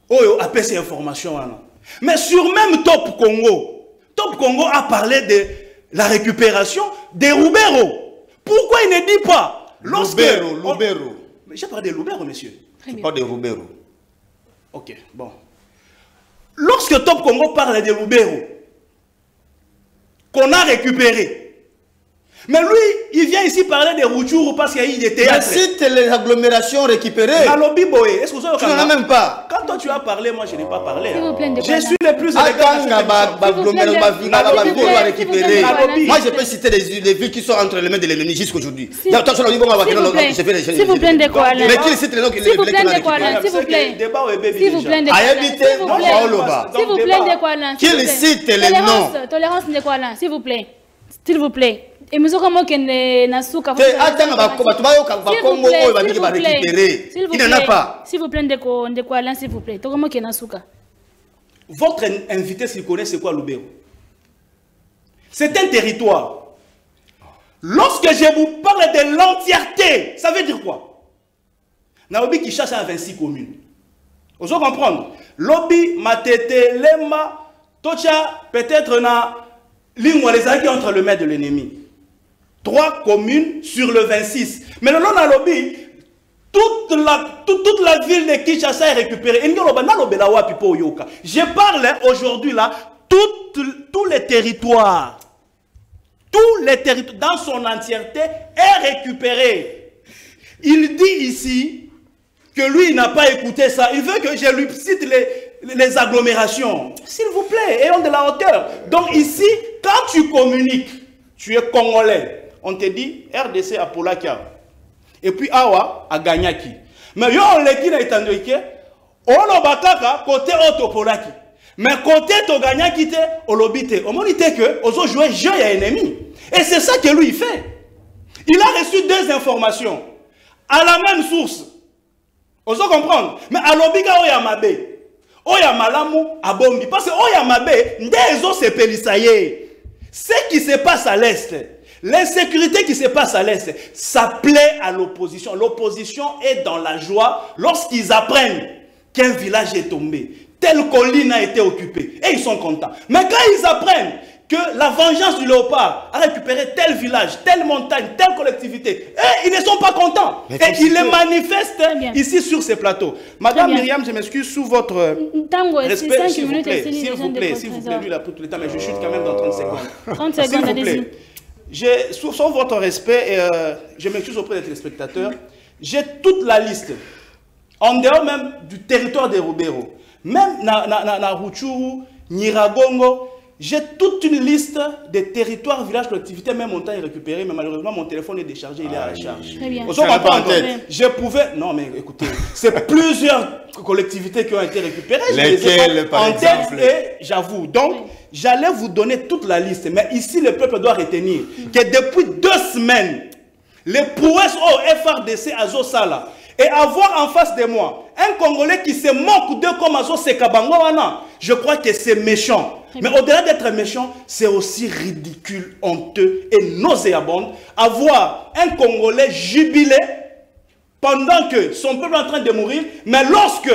[SPEAKER 2] Oh, appelle ces informations. Mais sur même Top Congo a parlé de la récupération des Lubero. Pourquoi il ne dit pas lorsque
[SPEAKER 3] Lubero.
[SPEAKER 2] J'ai parlé de Lubero, monsieur.
[SPEAKER 3] Je parle de Lubero.
[SPEAKER 2] Ok, bon. Lorsque Top Congo parle de Lubero, qu'on a récupéré. Mais lui, il vient ici parler de Rutshuru parce qu'il y a eu des théâtres.
[SPEAKER 3] Cite les agglomérations récupérées.
[SPEAKER 2] Est-ce que vous
[SPEAKER 3] tu n'en as même pas.
[SPEAKER 2] Quand toi tu as parlé, moi je n'ai pas parlé.
[SPEAKER 1] Je
[SPEAKER 2] suis le plus
[SPEAKER 3] Moi je peux citer les villes qui sont entre les mains de l'ennemi jusqu'aujourd'hui.
[SPEAKER 1] S'il vous plaît, de quoi
[SPEAKER 3] mais qui cite les noms qui
[SPEAKER 1] s'il vous plaît, de quoi s'il vous plaît. S'il vous plaît, de quoi
[SPEAKER 3] qui cite les noms.
[SPEAKER 1] Tolérance de quoi s'il vous plaît. S'il vous plaît. Et nous avons que Nasuka. S'il vous plaît, de quoi là, s'il vous plaît.
[SPEAKER 2] Votre invité, s'il connaît, c'est quoi Lubero? C'est un territoire. Lorsque je vous parle de l'entièreté, ça veut dire quoi? Naobi qui chasse à 26 communes. Vous allez comprendre. Lobi, Matete, Lema, Tocha, peut-être na Lingwa, les acquis entre le maître de l'ennemi. 3 communes sur le 26. Mais le long de Lobi, toute la ville de Kinshasa est récupérée. Je parle aujourd'hui là, tous les territoires. Tous les territoires dans son entièreté est récupéré. Il dit ici que lui il n'a pas écouté ça. Il veut que je lui cite les agglomérations. S'il vous plaît, ayons de la hauteur. Donc ici, quand tu communiques, tu es congolais. On te dit RDC à Polakia. Et puis Awa à Ganyaki. Mais yo on l'équipe na itandoike, on obakaka côté auto Polaki. Mais côté to Ganyaki te, olobite. On monite que ozo jouer jeu ya ennemi. Et c'est ça que lui il fait. Il a reçu 2 informations à la même source. Ozo comprendre. Mais à l'obiga oyamabe. Oya malamu abombi. Parce que oyamabe ndezo se pelisaye. Ce qui se passe à l'est. L'insécurité qui se passe à l'Est, ça plaît à l'opposition. L'opposition est dans la joie lorsqu'ils apprennent qu'un village est tombé, telle colline a été occupée, et ils sont contents. Mais quand ils apprennent que la vengeance du léopard a récupéré tel village, telle montagne, telle collectivité, et ils ne sont pas contents. Et ils les manifestent ici sur ces plateaux. Madame Myriam, je m'excuse sous votre respect, s'il vous plaît, s'il vous plaît, lui il a pris tout le temps, mais je chute quand même dans 30 secondes.
[SPEAKER 1] 30 secondes, allez-y.
[SPEAKER 2] Sous votre respect, et je m'excuse auprès des téléspectateurs, j'ai toute la liste, en dehors même du territoire des Rubero, même na Rutshuru, Nyiragongo, j'ai toute une liste des territoires, villages, collectivités, même montagnes récupérées, mais malheureusement mon téléphone est déchargé, il est à la charge.
[SPEAKER 1] Très bien.
[SPEAKER 2] Je pouvais, non mais écoutez, c'est plusieurs collectivités qui ont été récupérées.
[SPEAKER 3] Lesquelles, par exemple?
[SPEAKER 2] Et j'avoue, donc j'allais vous donner toute la liste, mais ici le peuple doit retenir que depuis 2 semaines, les prouesses au FRDC à Zosala, et avoir en face de moi un Congolais qui se moque de comme Azo Sekabangoana, je crois que c'est méchant. Mais au-delà d'être méchant, c'est aussi ridicule, honteux et nauséabond avoir un Congolais jubilé pendant que son peuple est en train de mourir, mais lorsque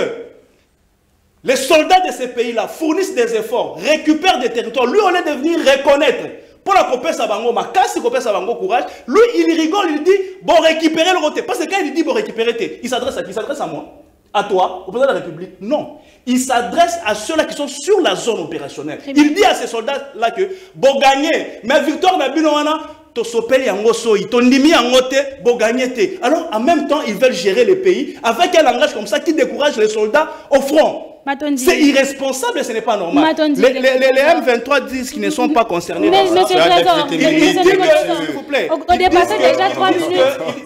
[SPEAKER 2] les soldats de ces pays-là fournissent des efforts, récupèrent des territoires, lui, on est de venir reconnaître. Pour la copie Sabango, ma casse copie Sabango courage, lui il rigole, il dit bon récupérer le côté. Parce que quand il dit bon récupérer, il s'adresse à qui? Il s'adresse à moi, à toi, au président de la République? Non. Il s'adresse à ceux-là qui sont sur la zone opérationnelle. Il dit à ces soldats-là que bon gagner, mais victoire Nabinoana, to sopeli yango soi, to ndimi yango te, bon gagner te. Alors en même temps, ils veulent gérer les pays avec un langage comme ça qui décourage les soldats au front. C'est irresponsable et ce n'est pas normal. Les M23 disent qu'ils ne sont pas concernés.
[SPEAKER 1] Mais monsieur le Trésor,
[SPEAKER 2] s'il vous plaît.
[SPEAKER 1] On dépasse déjà 3 minutes.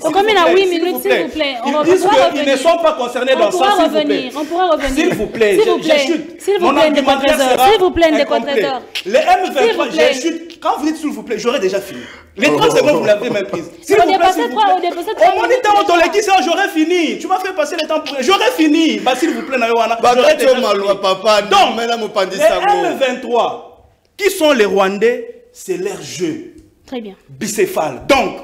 [SPEAKER 1] On combien à 8 minutes, s'il vous plaît.
[SPEAKER 2] Ils disent qu'ils ne sont pas concernés dans ça, s'il vous plaît.
[SPEAKER 1] On pourra revenir.
[SPEAKER 2] S'il vous plaît, j'achute.
[SPEAKER 1] S'il vous plaît, s'il vous plaît, Trésor.
[SPEAKER 2] Les M23, j'achute. Quand vous dites s'il vous plaît, j'aurais déjà fini. Les 30 secondes, vous l'avez même prise.
[SPEAKER 1] S'il vous plaît, s'il vous plaît.
[SPEAKER 2] On dit tant dans l'équipe, j'aurais fini. Tu m'as fait passer le temps pour... J'aurais fini. Bah, s'il vous plaît, Nayoana. Donc, les M23, qui sont les Rwandais, c'est leur jeu.
[SPEAKER 1] Très bien.
[SPEAKER 2] Bicéphale. Donc,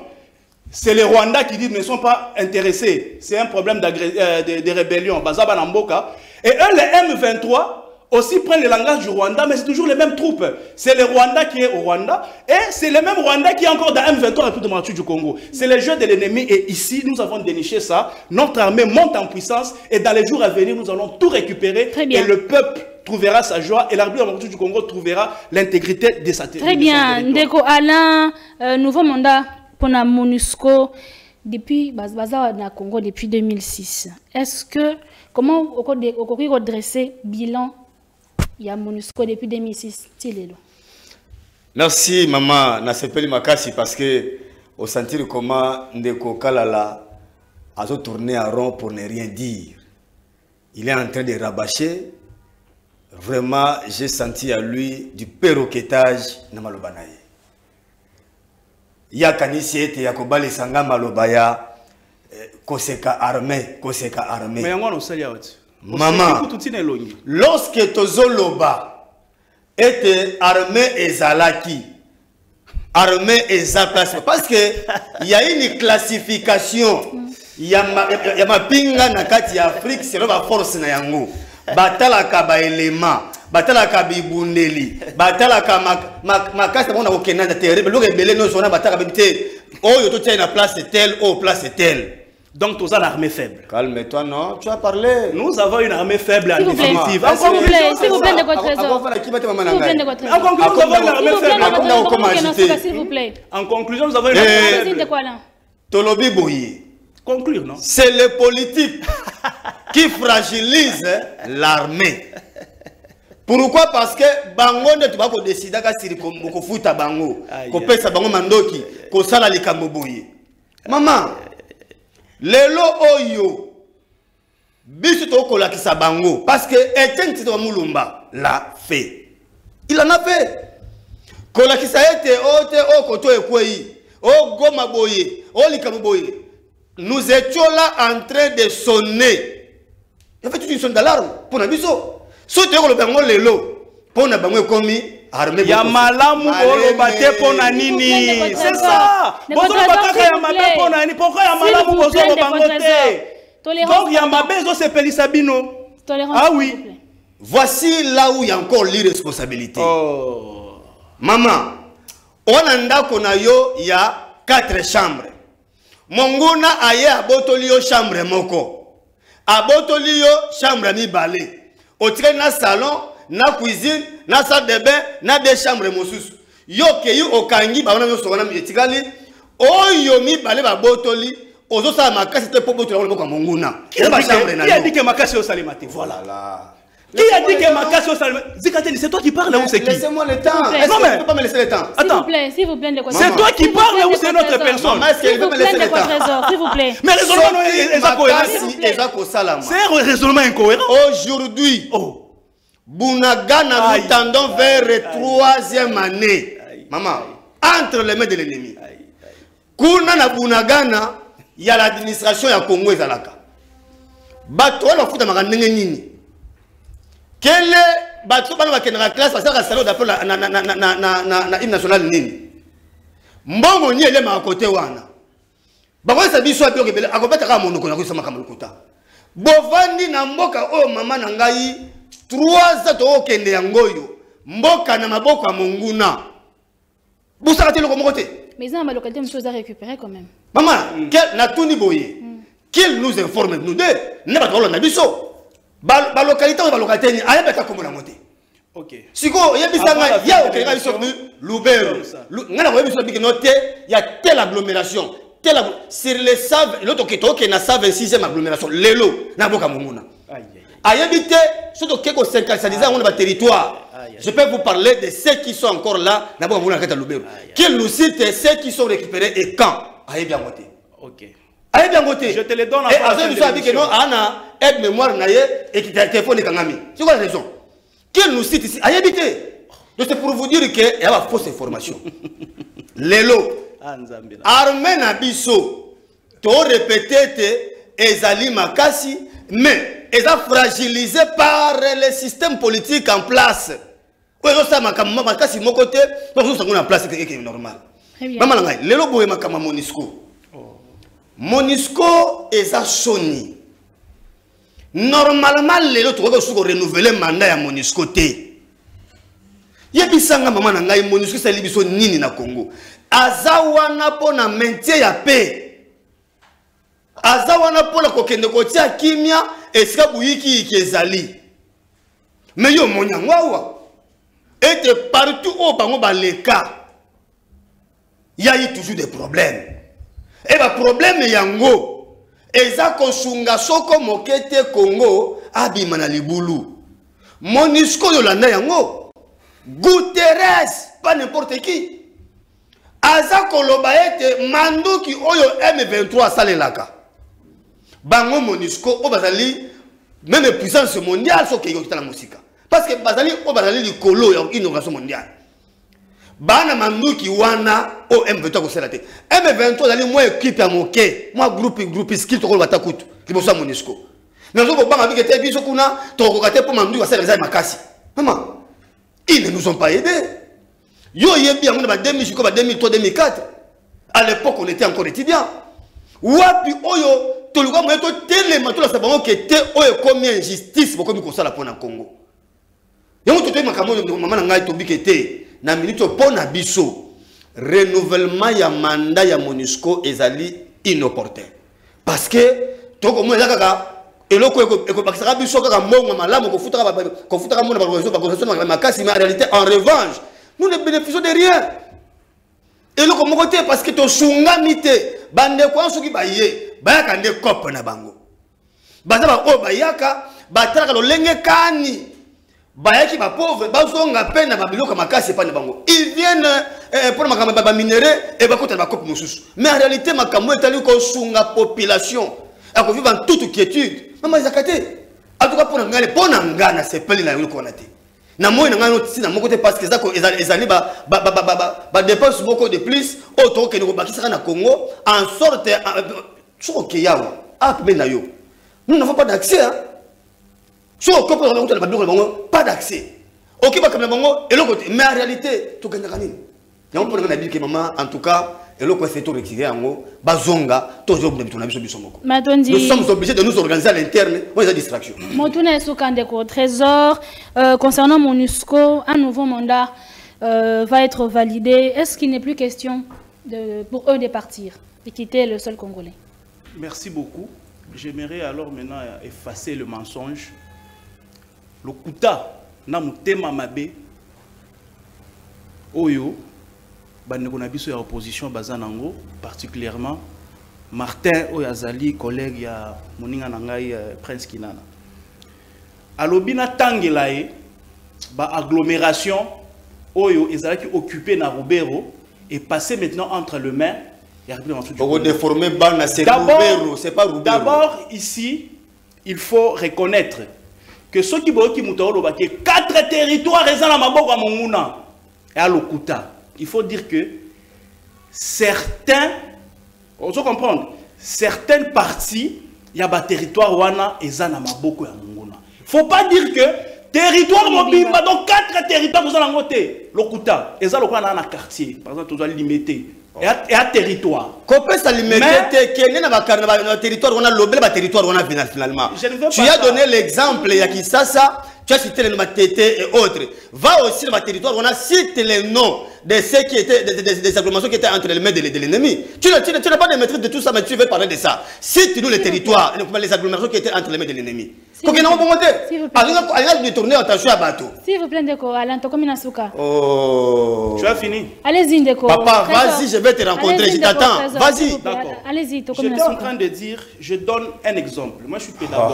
[SPEAKER 2] c'est les Rwandais qui disent qu'ils ne sont pas intéressés. C'est un problème de rébellion. Bazaba Namboka. Et eux, les M23, aussi prennent le langage du Rwanda, mais c'est toujours les mêmes troupes. C'est le Rwanda qui est au Rwanda, et c'est le même Rwanda qui est encore dans M23 République démocratique du Congo. C'est le jeu de l'ennemi, et ici, nous avons déniché ça. Notre armée monte en puissance, et dans les jours à venir, nous allons tout récupérer, et le peuple trouvera sa joie, et la République démocratique du Congo trouvera l'intégrité de sa territoire.
[SPEAKER 1] Très bien. Ndeko Alain, nouveau mandat pour la MONUSCO depuis Baza na Congo depuis 2006. Est-ce que, comment on redresser bilan il y a MONUSCO depuis 2006.
[SPEAKER 3] Merci maman Nasepeli Makasi parce que au sentir comment Ndeko Kalala a tourné en rond pour ne rien dire. Il est en train de rabâcher. Vraiment, j'ai senti à lui du perroquetage na malobanaye. Ya kanisi ete ya kobale sanga malobaya koseka armée.
[SPEAKER 2] Mais yango no sali out.
[SPEAKER 3] Maman, lorsque tozoloba était armée ezalaki, armée ezaplas, parce que il y a une classification, il y a ma pinga na kati ya Afrique, c'est la force na yango. Batala kaba élément, batala kabibundeli, batala kama makasa mona okenda terrible, lo rebelle no zona batala kabite, oh yo to tia na place telle, oh place telle.
[SPEAKER 2] Donc, tu as une armée faible.
[SPEAKER 3] Calme-toi, non? Tu as parlé.
[SPEAKER 2] Nous avons une armée faible en définitive.
[SPEAKER 1] S'il vous plaît, de votre trésor.
[SPEAKER 2] En conclusion, nous avons une armée faible.
[SPEAKER 1] S'il vous plaît.
[SPEAKER 2] En conclusion, nous avons une armée faible.
[SPEAKER 3] Tolobi Boye.
[SPEAKER 2] Conclure, non?
[SPEAKER 3] C'est le politique qui fragilise l'armée. Pourquoi? Parce que bango ne tu vas pas décider qu'à Sirikombo, Futa bango, Kopesa bango mandoki, Kosala likambo Boye. Maman. Lelo oyo biso to kolakisa bango parce que Etienne Tito Mulumba l'a fait. Il en a fait. Kolakisa ete ote o koto ekwei o goma boye o likamu boye. Nous étions là en train de sonner. Il y avait toute une sonne d'alarme pour na biso. Sote ko lo bango lelo pour na bango komi armée.
[SPEAKER 2] Ya malamu bolo bate pona nini. C'est ça. Bozo bataka ya mabe pona nini. Pourquoi ya malamu bozo bangote? Donc ya mabe zo sepeli sabino.
[SPEAKER 1] Tolérance.
[SPEAKER 2] Ah oui.
[SPEAKER 3] Voici là où il y a encore l'irresponsabilité.
[SPEAKER 2] Oh.
[SPEAKER 3] Maman, on a il y a 4 chambres. Monguna aye abotolio chambre moko. Abotolio chambre mi balé. Au train na salon, na cuisine, na salle de bain, na des chambres mosusu. Yo keyu okangi ba wana yo sokana mi etikali. Oyo mi balé ba botoli. Ozo sa makasi te po botoli ko monguna.
[SPEAKER 2] Qui a dit que makasi au salimate?
[SPEAKER 3] Voilà là.
[SPEAKER 2] Qui a dit que makasi au salimate? Zikateli, c'est toi qui parles ou c'est qui?
[SPEAKER 3] Laissez-moi le temps.
[SPEAKER 1] Est-ce
[SPEAKER 3] que tu peux pas me laisser le temps?
[SPEAKER 1] Attends. S'il vous plaît,
[SPEAKER 2] c'est toi qui parles ou c'est notre personne?
[SPEAKER 1] S'il vous plaît, s'il vous plaît.
[SPEAKER 2] Mais c'est un raisonnement incohérent.
[SPEAKER 3] Aujourd'hui, Bounagana, nous tendons vers la 3e année. Maman, entre les mains de l'ennemi. Kuna na Bounagana, il y a l'administration ya Congo et Zalaka. Bato na futa makandenge nini. Quel est bato bana bakena classe parce que salon d'appel na hymne national nini. Mbongo ni ele ma côté wana. Bango sa biso apio ke bele akopeta ka monoko na kusema kama lukuta. Bovandi na mboka o mama na ngai 3 ans to okende ya ngoyo. Mboka na maboko ya monguna. Busaka telo ko côté.
[SPEAKER 1] Mais ça, ma localité, monsieur, a récupéré quand même.
[SPEAKER 3] Maman, qu'il nous informe, nous deux, nous n'avons pas de biso. La localité, la localité, il y a pas de monter.
[SPEAKER 2] Ok.
[SPEAKER 3] Si il y a des gens qui Loubero. Il y a telle agglomération. Sur les saves, l'autre qui est na 126e agglomération. Lelo, na boka munguna. Aïe. Habité, surtout quelques 50, ça disait, on a un territoire. Je peux vous parler de ceux qui sont encore là. Qu'ils nous citent ceux qui sont récupérés et quand. Aïe bien voté.
[SPEAKER 2] Ok.
[SPEAKER 3] Aïe bien voté.
[SPEAKER 2] Je te les donne
[SPEAKER 3] et après nous avons dit que non, Anna, aide mémoire naïe et qui t'a téléphone de Kangami. C'est quoi la raison? Qu'ils nous citent ici. Aïe habité. Donc c'est pour vous dire qu'il y a une fausse information. Lelo. Armée Nabiso. T'as répété Ezali Makasi. Mais ils sont fragilisés par le système politique en place. Oui, ça m'a cassé mon côté, donc nous sommes en place qui est normal. Maman langai, le lobo est ma kama Monisco. Monisco est à Sony. Normalement, les autres doivent renouveler le mandat à Monisco T. Yebisanga maman langai Monisco c'est libiso nini na Congo. Azawana po na maintien ya paix. Azawana po la kokende kotia kimia esika buyiki ikezali. Mais yo monyangwawa. Et partout où il y a eu toujours des problèmes. Et le problème est yango. Et ça konsunga soko mokete Congo abimana libulu. Monisco yolanda yango. Guterres, pas n'importe qui. Aza koloba ete manduki oyo M23 salelaka. Bango Monisco obazali même puissance mondiale so keyo kitala musika. Parce que bazali o bazali likolo ya innovation mondiale. Bana manduki wana o M23 ko selate. M23 dali moi équipe ya moke, moi groupe skill to ko batakutu. Liboso Monisco. Mais on banga bike te biso kuna to ko kate po manduki basala za makasi. Maman, ils ne nous ont pas aidés. Yo yebi yango ba 2000 jusqu'à 2003 2004. À l'époque on était encore étudiants. Wapi oyo to luka mo to telema to la sabango ke te oyo combien injustice boko mi ko sala pona Congo. Yongo totoyi makambo maman na ngai tobike te na minute pona biso renouvellement ya mandat ya Monisco ezali inopportun parce que toko mo ezaka eloko eko bakisaka biso kaka mbongo malamu ko futaka mona ba makasi mais en réalité en revanche nous ne bénéficions de rien eloko moko te parce que to sunga mite bande kwa soki baye bayaka nde cop na bango baza ba o bayaka batraka lolenge kani bayaki ba pauvre bazonga pena ba biloko makasi pa na bango ils viennent pour makambo ba minerais et ba kota ba cop mosusu mais en réalité makambo etali ko sunga population a ko vivre en toute quiétude mama zakate en tout cas pour ngana sepeli na yoko na te na moi na ngano tina moko te parce que zako ezali ba dépense beaucoup de plus auto que nous bakisaka na Congo en sorte soko ke yawa mais na yo nous n'avons pas d'accès hein. Pas d'accès. Ok, mais en réalité, tout le monde a dit que maman, en tout cas, et le quoi c'est tout rectifier en haut, bazonga, toujours bien tourner sur moko.
[SPEAKER 1] Matondi.
[SPEAKER 3] Nous sommes obligés de nous organiser à l'interne, on a des distractions.
[SPEAKER 1] Motuna Soukandeko, Trésor, concernant MONUSCO, un nouveau mandat va être validé. Est-ce qu'il n'est plus question pour eux de partir, de quitter le sol congolais?
[SPEAKER 2] Merci beaucoup. J'aimerais alors maintenant effacer le mensonge. Le Kuta, Namutema Mabe, Oyo, Banekonabiso ya opposition Bazanango, particulièrement Martin Oyazali, collègue ya Moninga Nangai Prince Kinana. Alobina Tangelae, ba agglomération, Oyo, Ezalaki occupé na Rubero, et passé maintenant entre les mains. D'abord, ici, il faut reconnaître que ceux qui ont 4 territoires résident à Maboko Monguna et à Lokuta. Il faut dire que certains, on doit comprendre, certaines parties, il y a des territoires wana et zana Maboko Monguna. Il ne faut pas dire que territoire Mobimba, donc 4 territoires vous allez noter. Lokuta, et ça, le quartier, par exemple, vous allez limiter. Et à territoire. Comment ça limite que territoire on a l'objet territoire on a finalement. Tu as donné l'exemple il y a qui ça tu as cité les Matete et autres. Va aussi dans le territoire on a cité les noms de ceux qui étaient des agglomérations qui étaient entre les mains de l'ennemi. Tu n'as pas de maîtrise de tout ça mais tu veux parler de ça. Cite-nous les territoires les agglomérations qui étaient entre les mains de l'ennemi. S'il vous
[SPEAKER 1] plaît, Ndeko, Alain Tokominasuka.
[SPEAKER 2] Oh. Tu as fini?
[SPEAKER 1] Allez-y, Ndeko.
[SPEAKER 3] Papa, vas-y, je vais te rencontrer, je t'attends. Vas-y.
[SPEAKER 2] D'accord.
[SPEAKER 1] Allez-y,
[SPEAKER 2] Tokominasuka. J'étais en train de dire, je donne un exemple. Moi, je suis pédagogue.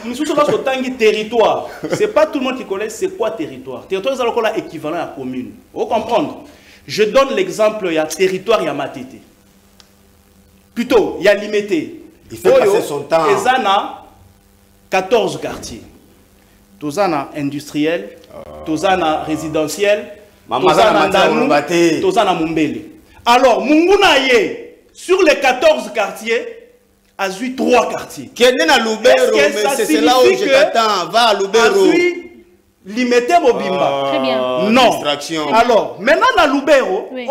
[SPEAKER 2] Nous sommes sur le territoire. Ce n'est pas tout le monde qui connaît c'est quoi territoire. Territoire, c'est l'équivalent à la commune. Vous comprenez? Je donne l'exemple, il y a territoire, il y a Matete. Plutôt, il y a Limité.
[SPEAKER 3] Il fait passer son temps.
[SPEAKER 2] 14 quartiers. Tozana industriel, Tozana résidentiel, Tozana Ndanou, Tozana Mumbele. Alors, Munguna Ye, sur les 14 quartiers, a eu 3 quartiers.
[SPEAKER 3] C'est là où je t'attends. Va à Lubero.
[SPEAKER 2] Limité Mobimba.
[SPEAKER 1] Très bien.
[SPEAKER 2] Non. Distraction. Alors, maintenant, dans Lubero, oui.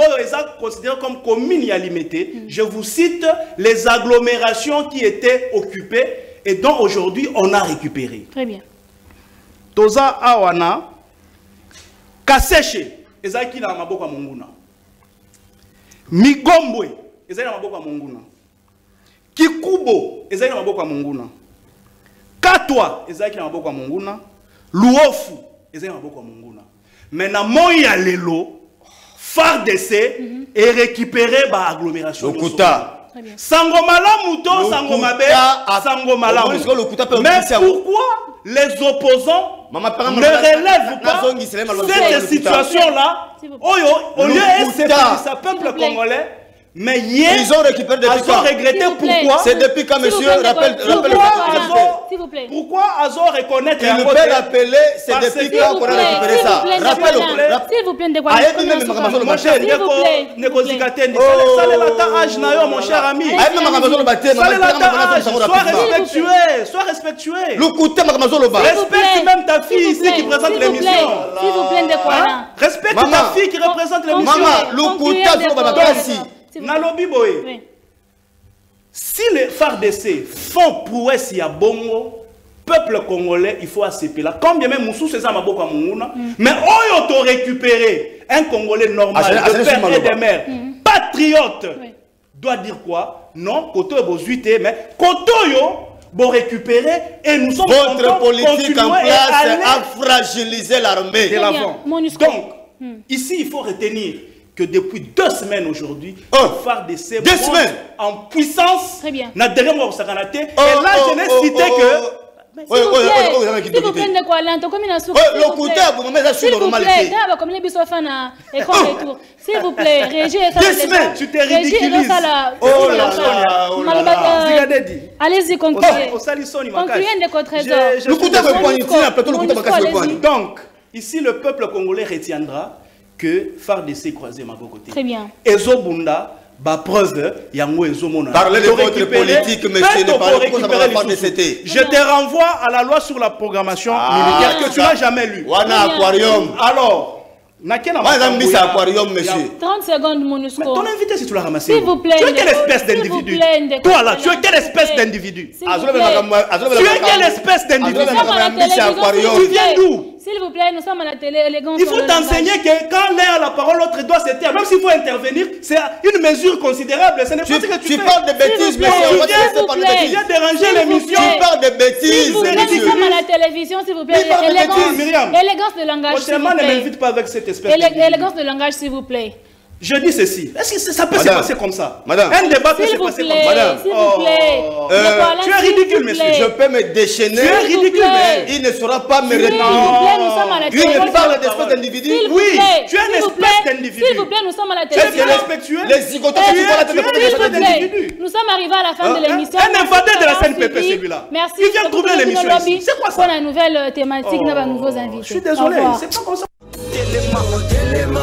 [SPEAKER 2] Considéré comme commune à limité, je vous cite les agglomérations qui étaient occupées et dont aujourd'hui on a récupéré.
[SPEAKER 1] Très bien.
[SPEAKER 2] Toza Awana, Kaseche, Ezaki na Maboko Monguna. Migombwe, Ezaki na Maboko Monguna. Kikubo, Ezaki na Maboko Monguna. Katwa, Ezaki na Maboko Monguna. Luofu, Ezaki na Maboko Monguna. Maintenant, Moya Lelo, FARDC, est récupéré par agglomération.
[SPEAKER 3] Lokuta.
[SPEAKER 2] Sangomala Mouto, Sangomabe, Sangomala. Mais pourquoi les opposants ne relèvent pas cette situation-là au lieu de séparer ce peuple congolais? Mais hier,
[SPEAKER 3] ils ont récupéré depuis
[SPEAKER 2] quand? Regretté pourquoi?
[SPEAKER 3] C'est depuis quand, monsieur? Rappelle
[SPEAKER 1] s'il vous plaît.
[SPEAKER 2] Pourquoi Azo reconnaître?
[SPEAKER 3] Il peut l'appeler, c'est depuis quand qu'on a récupéré ça. Rappelle-le.
[SPEAKER 1] S'il vous plaît,
[SPEAKER 2] mon cher, mon cher ami. Sois respectueux. Respecte même ta fille ici qui présente l'émission.
[SPEAKER 1] S'il vous plaît,
[SPEAKER 2] respecte ta fille qui représente l'émission. Nalobi Boye. Si les FARDC font prouesse il y a bongo, peuple congolais, il faut accepter là. Quand bien même Moussou c'est ça Maboko Munguna, mais on auto récupéré un Congolais normal, de père et de mère, patriote, doit dire quoi? Non, Koto est bozuité, mais Koto yo bon récupérer et nous sommes
[SPEAKER 3] votre politique en place a fragilisé l'armée
[SPEAKER 2] de l'avant. Donc, ici il faut retenir que depuis 2 semaines aujourd'hui, FARDC monte en puissance.
[SPEAKER 1] Très bien.
[SPEAKER 2] Et là, je n'ai cité que...
[SPEAKER 1] S'il vous plaît, de quoi s'il vous plaît, Régis,
[SPEAKER 2] tu t'es ridiculisé.
[SPEAKER 1] Allez-y, concluez. Concluez de votre trésor.
[SPEAKER 2] Donc, ici, le peuple congolais retiendra que FARDC croisé ma côté.
[SPEAKER 1] Très bien.
[SPEAKER 2] Ezobunda, ba preuve, yango ezomona.
[SPEAKER 3] Parlez de votre politique, monsieur, ne parlez pas de FARDC.
[SPEAKER 2] Je te renvoie à la loi sur la programmation militaire que tu n'as jamais lu.
[SPEAKER 3] Wana Aquarium.
[SPEAKER 2] Alors,
[SPEAKER 3] aquarium, monsieur.
[SPEAKER 1] 30 secondes, Monusco.
[SPEAKER 2] Mais ton invité, si tu l'as ramassé.
[SPEAKER 1] S'il vous plaît.
[SPEAKER 2] Tu es quelle espèce d'individu? Toi là, tu es quelle espèce d'individu? Tu es quelle espèce d'individu? Tu viens d'où?
[SPEAKER 1] S'il vous plaît, nous sommes à la télé, élégance.
[SPEAKER 2] Il faut t'enseigner que quand l'un a la parole, l'autre doit se taire. Même s'il faut intervenir, c'est une mesure considérable. Ce n'est pas ce que tu fais.
[SPEAKER 3] Parles de bêtises, monsieur.
[SPEAKER 2] Tu viens déranger l'émission.
[SPEAKER 3] Tu parles de bêtises,
[SPEAKER 1] nous sommes à la télévision, s'il vous plaît. Élégance de langage, s'il vous plaît.
[SPEAKER 2] Ne m'invite pas avec cette espèce
[SPEAKER 1] élégance de langage, s'il vous plaît.
[SPEAKER 2] Je dis ceci. Est-ce que ça peut se passer comme ça?
[SPEAKER 3] Madame.
[SPEAKER 2] Un débat peut se passer comme ça.
[SPEAKER 3] Madame.
[SPEAKER 1] S'il vous plaît.
[SPEAKER 2] Tu es ridicule, monsieur.
[SPEAKER 3] Je peux me déchaîner.
[SPEAKER 2] Tu es ridicule, mais
[SPEAKER 3] il ne saura pas me
[SPEAKER 1] répondre. S'il vous plaît, nous sommes à la télé.
[SPEAKER 3] Il parle d'espèce d'individu.
[SPEAKER 2] Oui, tu es une espèce d'individu.
[SPEAKER 1] S'il vous plaît, nous sommes à la télé.
[SPEAKER 2] Tu es respectueux.
[SPEAKER 3] Les zigotos, tu parles de
[SPEAKER 1] l'espèce d'individu. Nous sommes arrivés à la fin de l'émission.
[SPEAKER 2] Un invadeur de la CNPP, celui-là.
[SPEAKER 1] Merci.
[SPEAKER 2] Il vient troubler l'émission ici. C'est quoi ça?
[SPEAKER 1] Pour la nouvelle thématique, nous avons nouveaux invités.
[SPEAKER 2] Je suis désolé, c'est pas comme ça.
[SPEAKER 4] Telema,